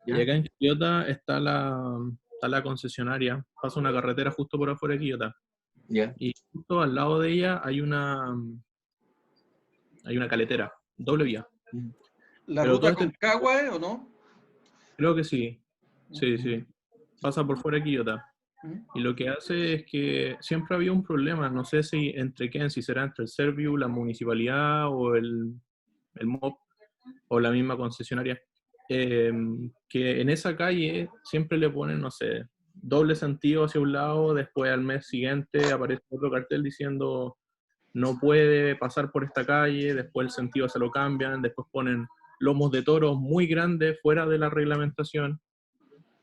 ¿Ya? y acá en Quillota está la concesionaria, pasa una carretera justo por afuera de Quillota. ¿Ya? Y justo al lado de ella hay una caletera, doble vía. ¿La Pero ruta todo Concagua o no? creo que sí, sí. Pasa por fuera de Quillota. Y lo que hace es que siempre había un problema, no sé si entre quién, si será entre el Serviu, la municipalidad o el MOP o la misma concesionaria, que en esa calle siempre le ponen, no sé, doble sentido hacia un lado, después al mes siguiente aparece otro cartel diciendo no puede pasar por esta calle, después el sentido se lo cambian, después ponen lomos de toros muy grandes fuera de la reglamentación.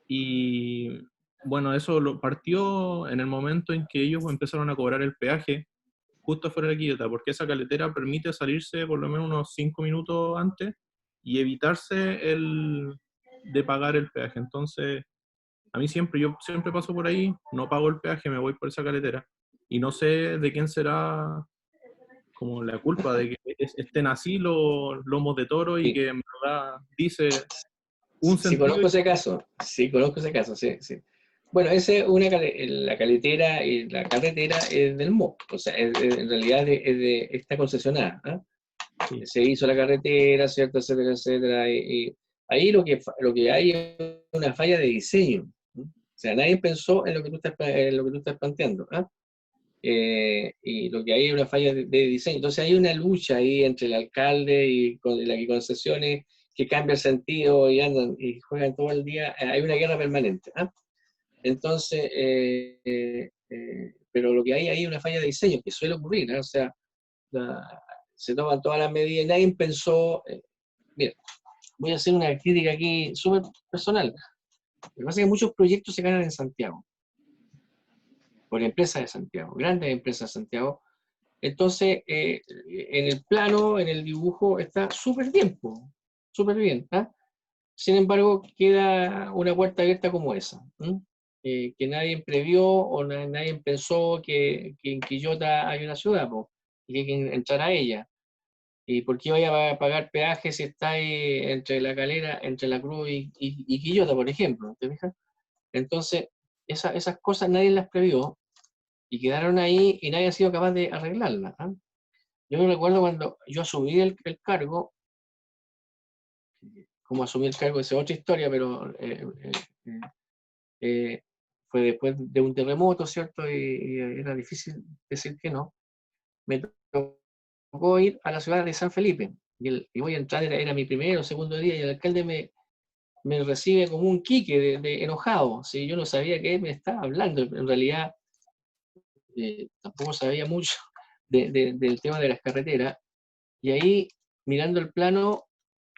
Y bueno, eso lo partió en el momento en que ellos empezaron a cobrar el peaje justo fuera de Quillota, porque esa caletera permite salirse por lo menos unos 5 minutos antes y evitarse de pagar el peaje. Entonces, a mí yo siempre paso por ahí, no pago el peaje, me voy por esa caletera. Y no sé de quién será como la culpa de que estén así los lomos de toro y Sí. que en verdad dice un Sí, sentido. conozco ese caso. Sí, conozco ese caso, sí, sí. Bueno, esa es la caletera y la carretera es del MOP, o sea, en realidad es de esta concesionada. ¿Ah? Sí. Se hizo la carretera, ¿cierto? Etcétera, etcétera. Y ahí lo que hay es una falla de diseño. ¿No? O sea, nadie pensó en lo que tú estás planteando. ¿Ah? Y lo que hay es una falla de diseño. Entonces hay una lucha ahí entre el alcalde y la que concesiones que cambia el sentido y andan y juegan todo el día. Hay una guerra permanente. ¿Ah? Entonces, pero lo que hay ahí es una falla de diseño que suele ocurrir. ¿Eh? O sea, se toman todas las medidas y nadie pensó. Mira, voy a hacer una crítica aquí súper personal. Lo que pasa es que muchos proyectos se ganan en Santiago, por empresas de Santiago, grandes empresas de Santiago. Entonces, en el plano, en el dibujo, está súper bien, súper bien. ¿Ah? Sin embargo, queda una puerta abierta como esa, que nadie previó o nadie pensó que en Quillota hay una ciudad, y que hay que entrar a ella. ¿Y por qué vaya a pagar peaje si está ahí entre La Calera, entre La Cruz y Quillota, por ejemplo? ¿Te fijas? Entonces, esas cosas nadie las previó y quedaron ahí y nadie ha sido capaz de arreglarlas. ¿Ah? Yo me recuerdo cuando yo asumí el cargo, como asumí el cargo, esa es otra historia, pero fue después de un terremoto, ¿cierto? Y era difícil decir que no. Me tocó ir a la ciudad de San Felipe, y voy a entrar, era mi primer o segundo día, y el alcalde me recibe como un quique de enojado, ¿sí? Yo no sabía qué me estaba hablando, en realidad tampoco sabía mucho del tema de las carreteras, y ahí, mirando el plano,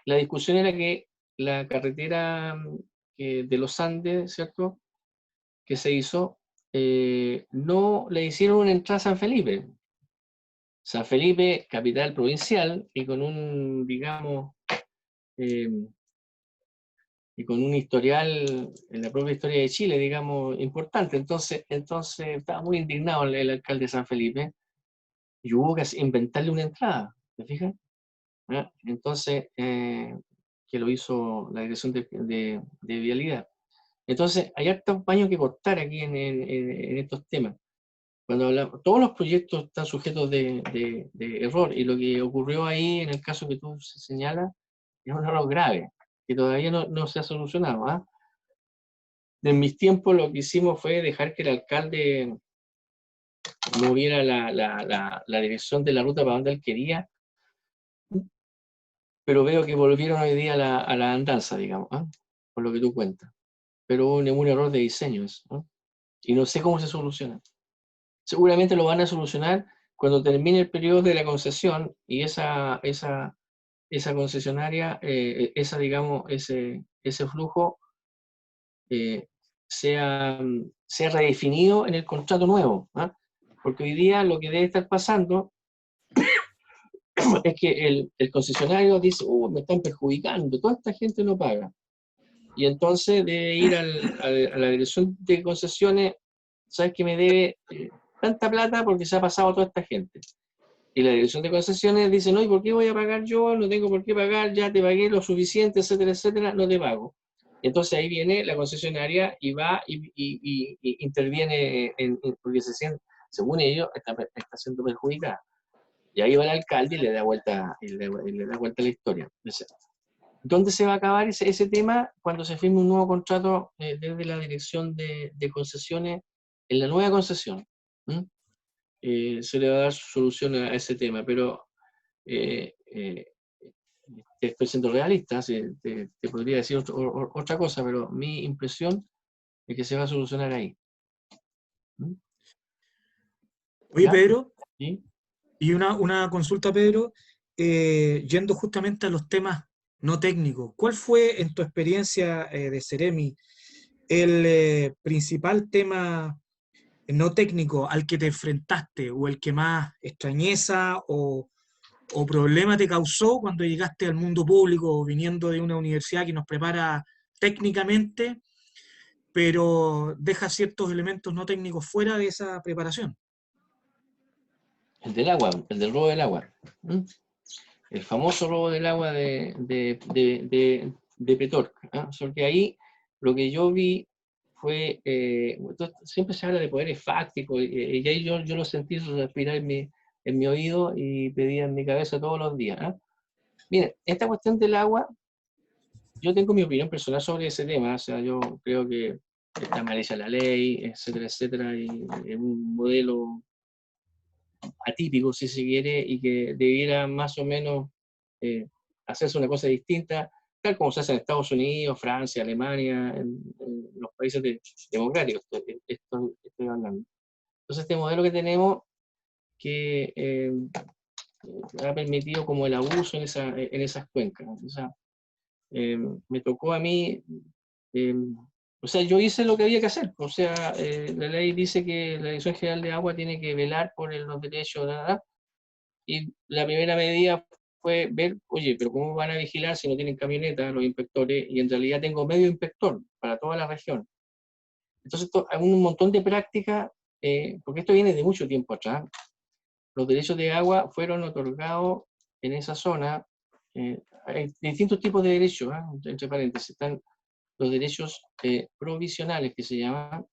la discusión era que la carretera de los Andes, ¿cierto?, que se hizo, no le hicieron una entrada a San Felipe. San Felipe, capital provincial, y con un, digamos, y con un historial en la propia historia de Chile, digamos, importante. Entonces estaba muy indignado el alcalde de San Felipe, y hubo que inventarle una entrada, ¿te fijas? ¿Ah? Entonces, que lo hizo la Dirección de Vialidad. Entonces, hay hartos paños que cortar aquí en estos temas. Cuando hablamos, todos los proyectos están sujetos de error, y lo que ocurrió ahí, en el caso que tú señalas, es un error grave, que todavía no se ha solucionado. ¿Ah? En mis tiempos lo que hicimos fue dejar que el alcalde moviera la dirección de la ruta para donde él quería, pero veo que volvieron hoy día a la andanza, digamos, ¿ah? Por lo que tú cuentas. Pero hubo un error de diseño eso, ¿no? Y no sé cómo se soluciona. Seguramente lo van a solucionar cuando termine el periodo de la concesión y esa concesionaria, digamos, ese flujo sea redefinido en el contrato nuevo. ¿Ah? Porque hoy día lo que debe estar pasando es que el concesionario dice, me están perjudicando, toda esta gente no paga. Y entonces debe ir a la dirección de concesiones, ¿sabes que me debe tanta plata porque se ha pasado toda esta gente? Y la dirección de concesiones dice, no, ¿y por qué voy a pagar yo? No tengo por qué pagar, ya te pagué lo suficiente, etcétera, etcétera, no te pago. Entonces ahí viene la concesionaria y va y interviene, porque según ellos, está siendo perjudicada. Y ahí va el alcalde y le da vuelta, a la historia. ¿Dónde se va a acabar ese tema? Cuando se firme un nuevo contrato desde la dirección de concesiones en la nueva concesión se le va a dar solución a ese tema, pero estoy siendo realista, te podría decir otra cosa, pero mi impresión es que se va a solucionar ahí. Oye, ¿Ya? Pedro, ¿Sí? y una consulta, Pedro, yendo justamente a los temas no técnicos, ¿cuál fue en tu experiencia de Ceremi el principal tema no técnico al que te enfrentaste o el que más extrañeza o problema te causó cuando llegaste al mundo público viniendo de una universidad que nos prepara técnicamente, pero deja ciertos elementos no técnicos fuera de esa preparación? El del agua, el del robo del agua. El famoso robo del agua de Petorca. Porque ahí lo que yo vi fue, siempre se habla de poderes fácticos, y ahí yo lo sentí respirar en mi oído y pedía en mi cabeza todos los días. Miren, esta cuestión del agua, yo tengo mi opinión personal sobre ese tema, o sea, yo creo que está mal hecha la ley, etcétera, etcétera, y es un modelo atípico, si se quiere, y que debiera más o menos hacerse una cosa distinta, tal como se hace en Estados Unidos, Francia, Alemania, en los países democráticos, estoy hablando. Entonces, este modelo que tenemos, que ha permitido como el abuso en esas cuencas. O sea, me tocó a mí, o sea, yo hice lo que había que hacer. O sea, la ley dice que la Dirección General de Agua tiene que velar por los derechos, y la primera medida fue ver, oye, pero ¿cómo van a vigilar si no tienen camionetas los inspectores? Y en realidad tengo medio inspector para toda la región. Entonces, hay un montón de prácticas, porque esto viene de mucho tiempo atrás. Los derechos de agua fueron otorgados en esa zona. Hay distintos tipos de derechos, entre paréntesis. Están los derechos provisionales, que se llaman,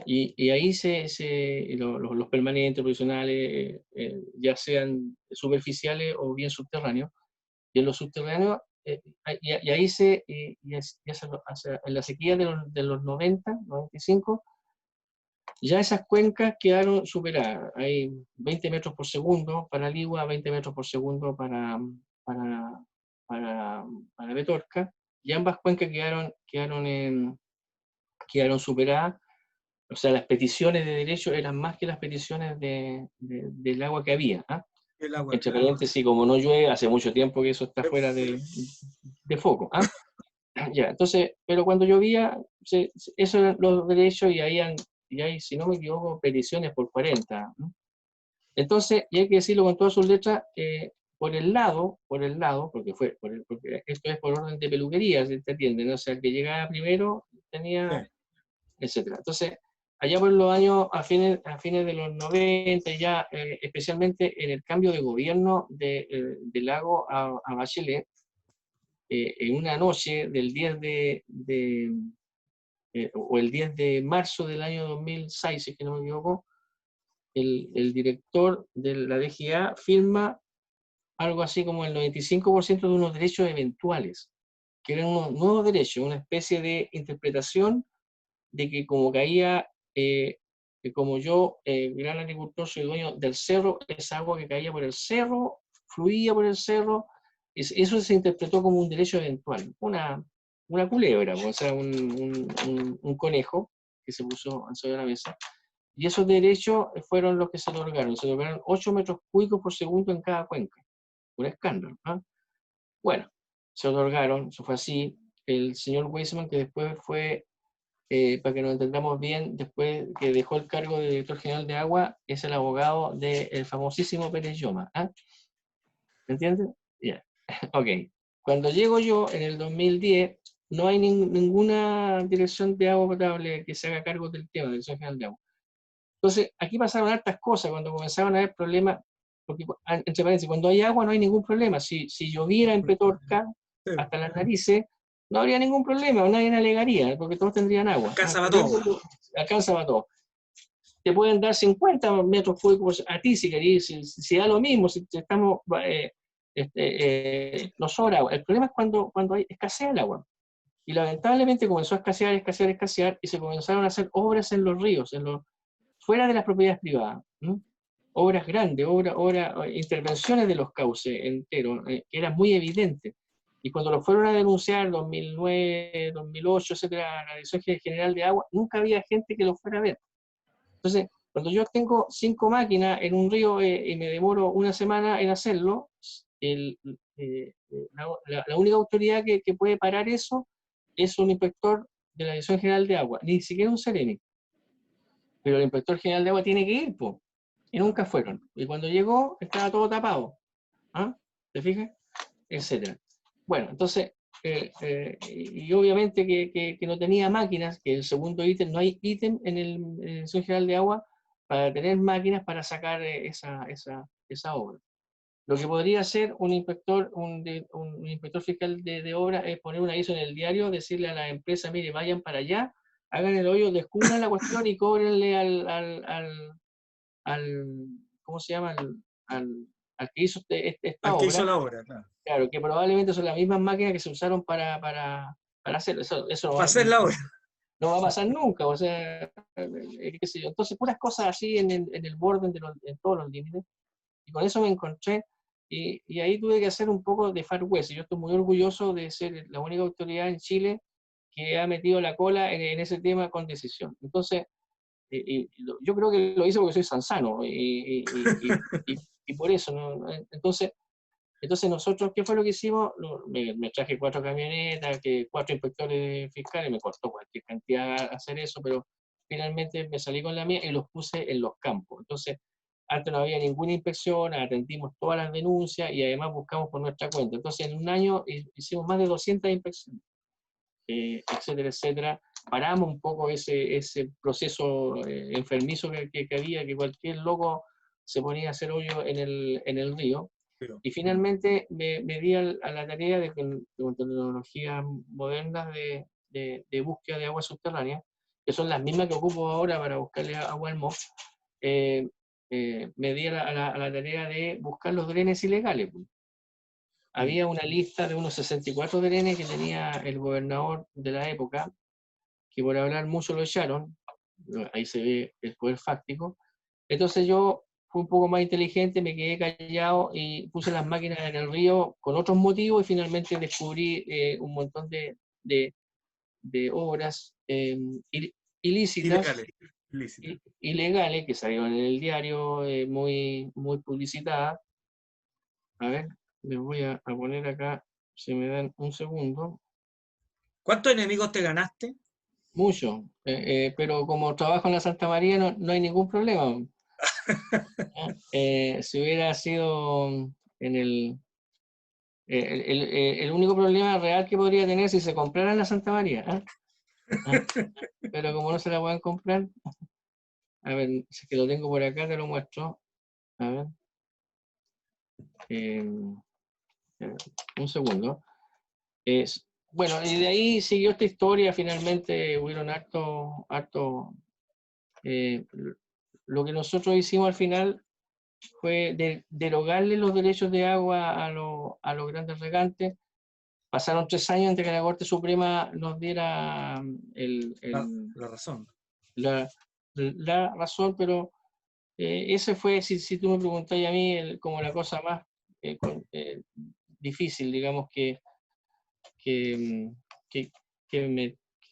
y ahí los permanentes, provisionales, ya sean superficiales o bien subterráneos, y en los subterráneos, y ahí en la sequía de los 90, 95, ya esas cuencas quedaron superadas. Hay 20 metros por segundo para Ligua, 20 metros por segundo para Petorca, y ambas cuencas quedaron superadas. O sea, las peticiones de derecho eran más que las peticiones del agua que había. El agua, Entre claro. paréntesis, como no llueve, hace mucho tiempo que eso está fuera de foco. Ya, entonces, pero cuando llovía, esos eran los derechos, y hay, si no me equivoco, peticiones por 40. Entonces, y hay que decirlo con todas sus letras, por el lado, porque porque esto es por orden de peluquería, ¿se entiende? ¿No? O sea, el que llegaba primero tenía, etcétera. Entonces, allá por los años, a fines de los 90, ya especialmente en el cambio de gobierno del Lago a Bachelet, en una noche del 10 o el 10 de marzo del año 2006, si es que no me equivoco, el director de la DGA firma algo así como el 95% de unos derechos eventuales, que eran unos nuevos derechos, una especie de interpretación de que como caía, que como yo, gran agricultor, soy dueño del cerro, esa agua que caía por el cerro, fluía por el cerro, eso se interpretó como un derecho eventual, una culebra, o sea, un conejo que se puso sobre la mesa. Y esos derechos fueron los que se otorgaron 8 metros cúbicos por segundo en cada cuenca, un escándalo. Bueno, se otorgaron, eso fue así. El señor Weisman, que después fue, para que nos entendamos bien, después que dejó el cargo de director general de agua, es el abogado del famosísimo Pérez Lloma. ¿Me entiendes? Ya. Ok. Cuando llego yo en el 2010, no hay ninguna dirección de agua potable que se haga cargo del tema, de dirección general de agua. Entonces, aquí pasaron hartas cosas cuando comenzaban a haber problemas, porque, entre paréntesis, cuando hay agua no hay ningún problema. Si lloviera en Petorca hasta las narices, no habría ningún problema, nadie alegaría, porque todos tendrían agua. Alcanza para todo. Alcanza para todo. Te pueden dar 50 metros cúbicos a ti si querés, si da lo mismo, si estamos, nos sobra agua. El problema es cuando hay escasez del agua. Y lamentablemente comenzó a escasear, escasear, escasear, y se comenzaron a hacer obras en los ríos, fuera de las propiedades privadas. Obras grandes, intervenciones de los cauces enteros, que eran muy evidentes. Y cuando lo fueron a denunciar en 2009, 2008, etcétera, la Dirección General de Agua, nunca había gente que lo fuera a ver. Entonces, cuando yo tengo 5 máquinas en un río y me demoro una semana en hacerlo, la única autoridad que puede parar eso es un inspector de la Dirección General de Agua, ni siquiera un Ceremi. Pero el inspector general de agua tiene que ir, po. Y nunca fueron. Y cuando llegó, estaba todo tapado. ¿Ah? ¿Te fijas? Etcétera. Bueno, entonces, y obviamente que no tenía máquinas, que el segundo ítem, no hay ítem en la Dirección General de Agua para tener máquinas para sacar esa obra. Lo que podría hacer un inspector fiscal de obra es poner un aviso en el diario, decirle a la empresa, mire, vayan para allá, hagan el hoyo, descubran la cuestión y cóbrenle ¿cómo se llama? Al que hizo esta Al que hizo obra. la obra, claro. Claro, que probablemente son las mismas máquinas que se usaron para hacerlo. Eso Para hacer la obra. no va a pasar nunca, o sea, qué sé yo. Entonces, puras cosas así en el borde, en todos los límites. Y con eso me encontré, y ahí tuve que hacer un poco de Far West. Yo estoy muy orgulloso de ser la única autoridad en Chile que ha metido la cola en ese tema con decisión. Entonces, yo creo que lo hice porque soy sansano, y por eso, ¿no? Entonces nosotros, ¿qué fue lo que hicimos? Me traje 4 camionetas, 4 inspectores fiscales, me costó cualquier cantidad hacer eso, pero finalmente me salí con la mía y los puse en los campos. Entonces, antes no había ninguna inspección, atendimos todas las denuncias y además buscamos por nuestra cuenta. Entonces, en un año hicimos más de 200 inspecciones, etcétera, etcétera. Paramos un poco ese proceso enfermizo que había, que cualquier loco se ponía a hacer hoyo en el río. Y finalmente me di a la tarea de con tecnologías modernas de búsqueda de agua subterránea, que son las mismas que ocupo ahora para buscarle agua al MOF. Me di a la tarea de buscar los drenes ilegales. Había una lista de unos 64 drenes que tenía el gobernador de la época, que por hablar mucho lo echaron. Ahí se ve el poder fáctico. Entonces yo fui un poco más inteligente, me quedé callado y puse las máquinas en el río con otros motivos, y finalmente descubrí un montón de obras ilícitas, ilegales, que salieron en el diario, muy, muy publicitadas. A ver, les voy a poner acá, si me dan un segundo. ¿Cuántos enemigos te ganaste? Mucho, pero como trabajo en la Santa María no hay ningún problema. Si hubiera sido en el único problema real que podría tener si se comprara en la Santa María, pero como no se la pueden comprar, a ver, si es que lo tengo por acá, te lo muestro. A ver. Un segundo. Bueno, y de ahí siguió esta historia. Finalmente hubieron lo que nosotros hicimos al final fue derogarle los derechos de agua a los grandes regantes. Pasaron 3 años antes que la Corte Suprema nos diera la razón. La razón, pero ese fue, si tú me preguntas a mí, como la cosa más difícil, digamos, que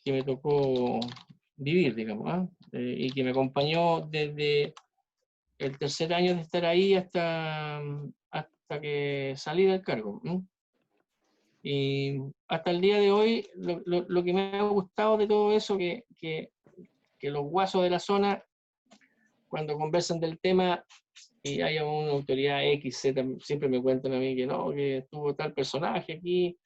me tocó vivir, digamos, y que me acompañó desde el 3er año de estar ahí hasta que salí del cargo. Y hasta el día de hoy, lo que me ha gustado de todo eso, que los guasos de la zona, cuando conversan del tema y haya una autoridad X, Z, siempre me cuentan a mí que no, que estuvo tal personaje aquí,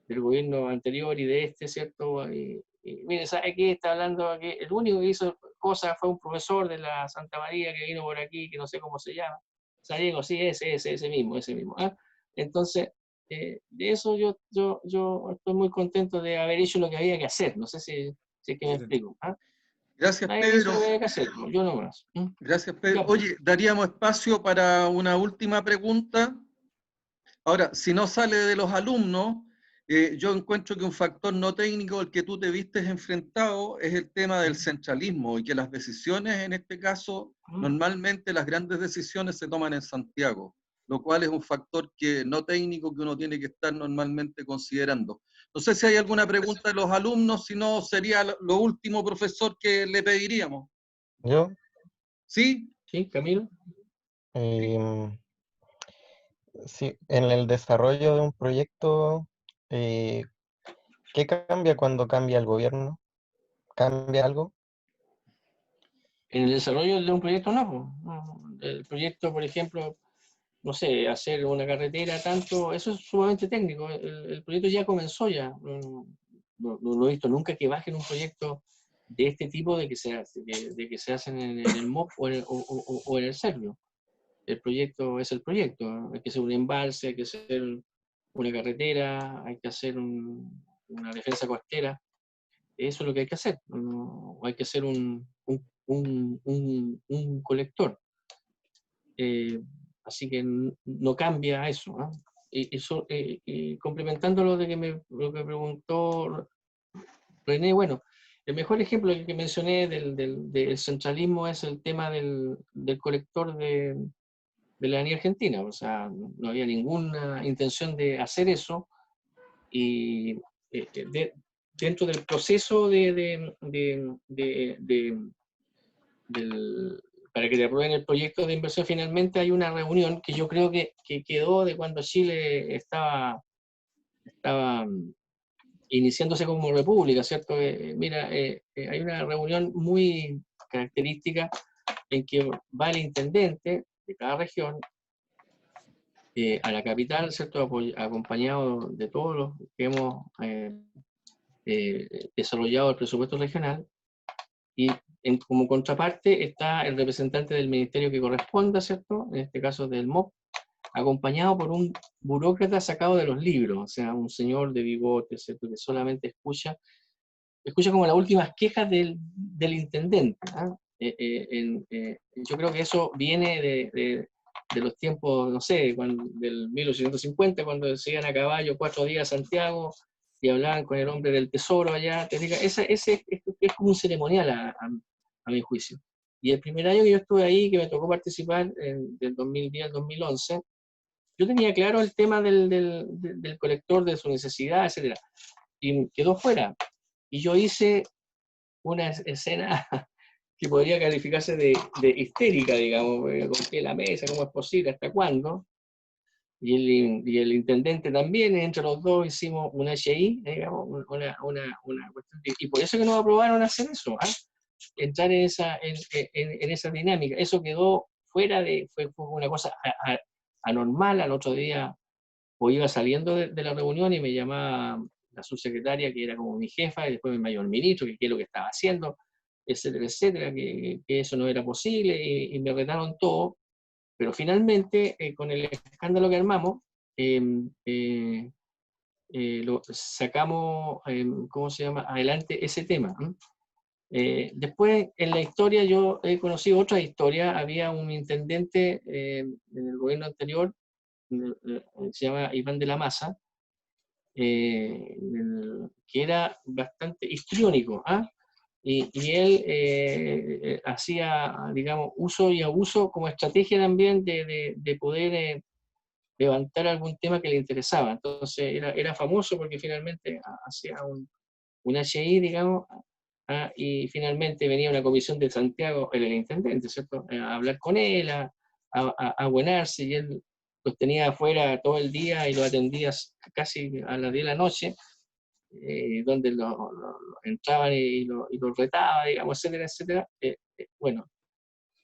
del gobierno anterior y de este, ¿cierto? Y mire, ¿sabe qué? Está hablando aquí, el único que hizo cosas fue un profesor de la Santa María que vino por aquí, que no sé cómo se llama. Sariego, sí, ese mismo. Entonces, de eso yo estoy muy contento de haber hecho lo que había que hacer. No sé si es que me explico. Gracias, Nadie Pedro. hizo lo que había que hacer, yo nomás. Gracias, Pedro. Ya, pues. Oye, daríamos espacio para una última pregunta. Ahora, si no sale de los alumnos, yo encuentro que un factor no técnico al que tú te vistes enfrentado es el tema del centralismo y que las decisiones, en este caso, normalmente las grandes decisiones se toman en Santiago, lo cual es un factor que no técnico que uno tiene que estar normalmente considerando. No sé si hay alguna pregunta de los alumnos, si no sería lo último, profesor, que le pediríamos. Yo, ¿Sí? ¿Sí, Camilo? em, sí, en el desarrollo de un proyecto, eh, ¿qué cambia cuando cambia el gobierno? ¿Cambia algo? En el desarrollo de un proyecto no, po. No. El proyecto, por ejemplo, no sé, hacer una carretera, tanto, eso es sumamente técnico. El proyecto ya comenzó ya. No he visto nunca que bajen un proyecto de este tipo de que se hacen en el MOP o en el Servio. El proyecto es el proyecto. Hay que hacer un embalse, hay que hacer una carretera, hay que hacer una defensa costera. Eso es lo que hay que hacer. O hay que hacer un colector. Así que no cambia eso, ¿no? Y complementando lo lo que preguntó René, bueno, el mejor ejemplo que mencioné del centralismo es el tema del colector de la avenida Argentina. O sea, no había ninguna intención de hacer eso y dentro del proceso para que te aprueben el proyecto de inversión, finalmente hay una reunión que yo creo que quedó de cuando Chile estaba iniciándose como república, ¿cierto? Mira, hay una reunión muy característica en que va el intendente de cada región a la capital, ¿cierto? Acompañado de todos los que hemos desarrollado el presupuesto regional, y como contraparte está el representante del ministerio que corresponda, ¿cierto? En este caso del MOP, acompañado por un burócrata sacado de los libros, o sea, un señor de bigote, ¿cierto? Que solamente escucha como las últimas quejas del intendente. ¿Ah? Yo creo que eso viene de los tiempos, no sé, del 1850, cuando se iban a caballo 4 días a Santiago y hablaban con el hombre del tesoro allá. Ese es como un ceremonial a mi juicio. Y el primer año que yo estuve ahí, que me tocó participar, del 2010 al 2011, yo tenía claro el tema del colector, de su necesidad, etc. Y quedó fuera. Y yo hice una escena que podría calificarse de histérica, digamos, golpeé la mesa, ¿cómo es posible? ¿Hasta cuándo? Y el intendente también, entre los dos hicimos una HI, digamos, una cuestión. Y por eso que nos aprobaron hacer eso, ¿ah? Entrar en esa dinámica. Eso quedó fuera fue una cosa anormal. Al otro día, o iba saliendo de la reunión y me llamaba la subsecretaria, que era como mi jefa, y después me llamó el ministro, que qué es lo que estaba haciendo, etcétera, etcétera, que eso no era posible, y me retaron todo, pero finalmente, con el escándalo que armamos, lo sacamos, ¿cómo se llama?, adelante ese tema. Después, en la historia, yo he conocido otra historia. Había un intendente en el gobierno anterior, se llama Iván de la Maza, que era bastante histriónico, ¿ah? Y él hacía, digamos, uso y abuso como estrategia también de poder levantar algún tema que le interesaba. Entonces era famoso porque finalmente hacía un HI, digamos, y finalmente venía una comisión de Santiago, el intendente, ¿cierto?, a hablar con él, a buenarse, y él los tenía afuera todo el día y lo atendía casi a las 10 de la noche, donde entraban y lo retaba, digamos, etcétera, etcétera. Bueno,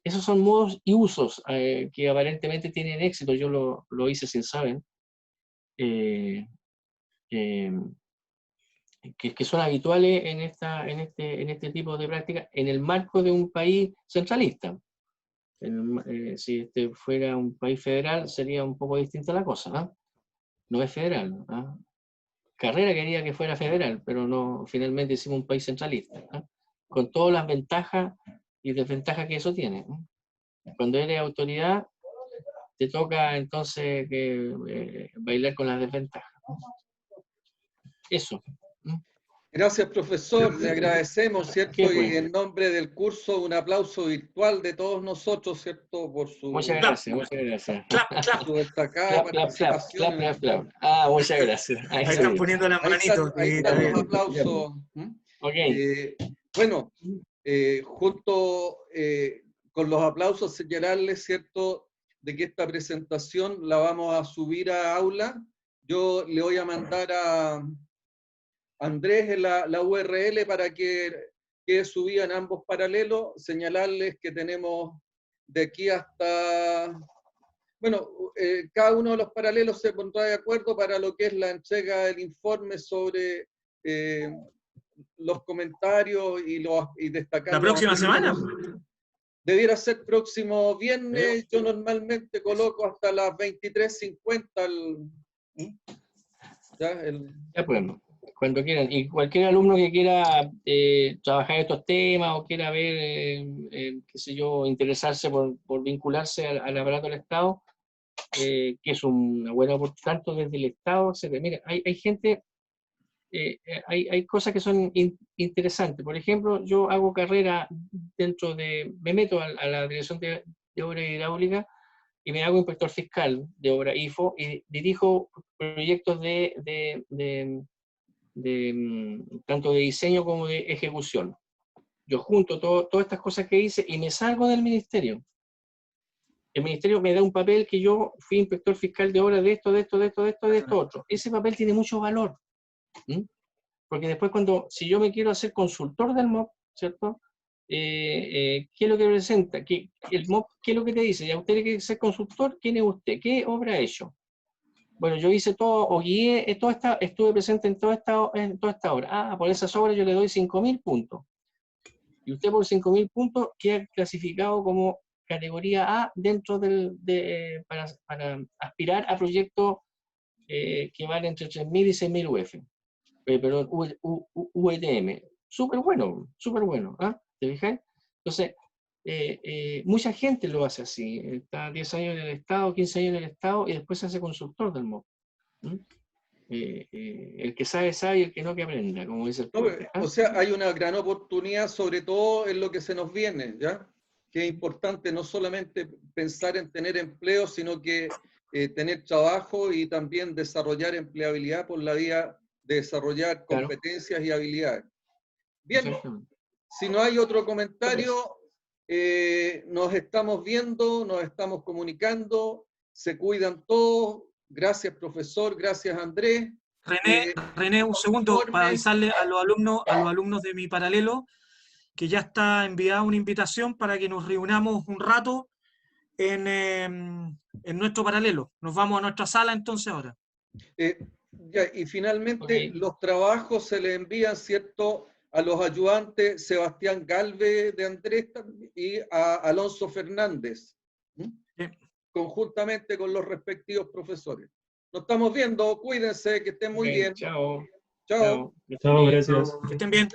esos son modos y usos que aparentemente tienen éxito. Yo lo hice sin saber. Eh, eh, que son habituales en este tipo de prácticas en el marco de un país centralista. Si este fuera un país federal, sería un poco distinta la cosa, ¿no? No es federal, ¿no? Carrera quería que fuera federal, pero no, finalmente hicimos un país centralista, ¿no? Con todas las ventajas y desventajas que eso tiene, ¿no? Cuando eres autoridad, te toca entonces bailar con las desventajas, ¿no? Eso. Gracias, profesor. Le agradecemos, ¿cierto? Qué Y bueno. en nombre del curso, un aplauso virtual de todos nosotros, ¿cierto? Por su, Muchas gracias, muchas gracias. Clap, clap. su destacada Clap, clap, clap, participación. clap, clap, clap. Ah, muchas gracias. Ahí Ahí está están bien. poniendo las Ahí manitos. están bien. los aplausos. Ok. Bueno, junto con los aplausos, señalarles, ¿cierto?, de que esta presentación la vamos a subir a aula. Yo le voy a mandar a Andrés en la URL para que quede subida en ambos paralelos. Señalarles que tenemos de aquí hasta... Bueno, cada uno de los paralelos se pondrá de acuerdo para lo que es la entrega del informe sobre los comentarios y destacar. ¿La próxima semana? Debiera ser próximo viernes. Yo normalmente coloco hasta las 23:50 Ya pues, cuando quieran. Y cualquier alumno que quiera trabajar estos temas o quiera ver, qué sé yo, interesarse por vincularse al aparato del Estado, que es una buena oportunidad, tanto desde el Estado, etc. Mira, hay gente, hay cosas que son interesantes. Por ejemplo, yo hago carrera me meto a la Dirección de Obra Hidráulica y me hago inspector fiscal de obra IFO y dirijo proyectos tanto de diseño como de ejecución. Yo junto todas estas cosas que hice y me salgo del ministerio. El ministerio me da un papel que yo fui inspector fiscal de obra de esto otro. Ese papel tiene mucho valor. Porque después si yo me quiero hacer consultor del MOP, ¿cierto? ¿Qué es lo que presenta? El MOP, ¿qué es lo que te dice? ¿Ya usted quiere ser consultor? ¿Quién es usted? ¿Qué obra ha hecho? Bueno, yo hice todo, o guié, estuve presente en toda esta obra. Ah, por esas obras yo le doy 5.000 puntos. Y usted por 5.000 puntos queda clasificado como categoría A dentro para aspirar a proyectos que valen entre 3.000 y 6.000 UF. Perdón, UETM. Súper bueno, súper bueno. ¿Ah? ¿Te fijas? Entonces, mucha gente lo hace así. Está 10 años en el Estado, 15 años en el Estado y después se hace consultor del MOP. El que sabe, sabe y el que no, que aprenda, como dice el profe. O sea, hay una gran oportunidad, sobre todo en lo que se nos viene, ¿ya? Que es importante no solamente pensar en tener empleo, sino que tener trabajo y también desarrollar empleabilidad por la vía de desarrollar competencias y habilidades. Bien, si no hay otro comentario, nos estamos viendo, nos estamos comunicando, se cuidan todos. Gracias, profesor, gracias, Andrés. René, un segundo para avisarle a los alumnos de mi paralelo que ya está enviada una invitación para que nos reunamos un rato en nuestro paralelo. Nos vamos a nuestra sala entonces ahora. Y finalmente los trabajos se le envían, ¿cierto?, a los ayudantes Sebastián Galvez de Andrés y a Alonso Fernández, conjuntamente con los respectivos profesores. Nos estamos viendo, cuídense, que estén muy bien. Chao. Chao. Chao, gracias. Que estén bien.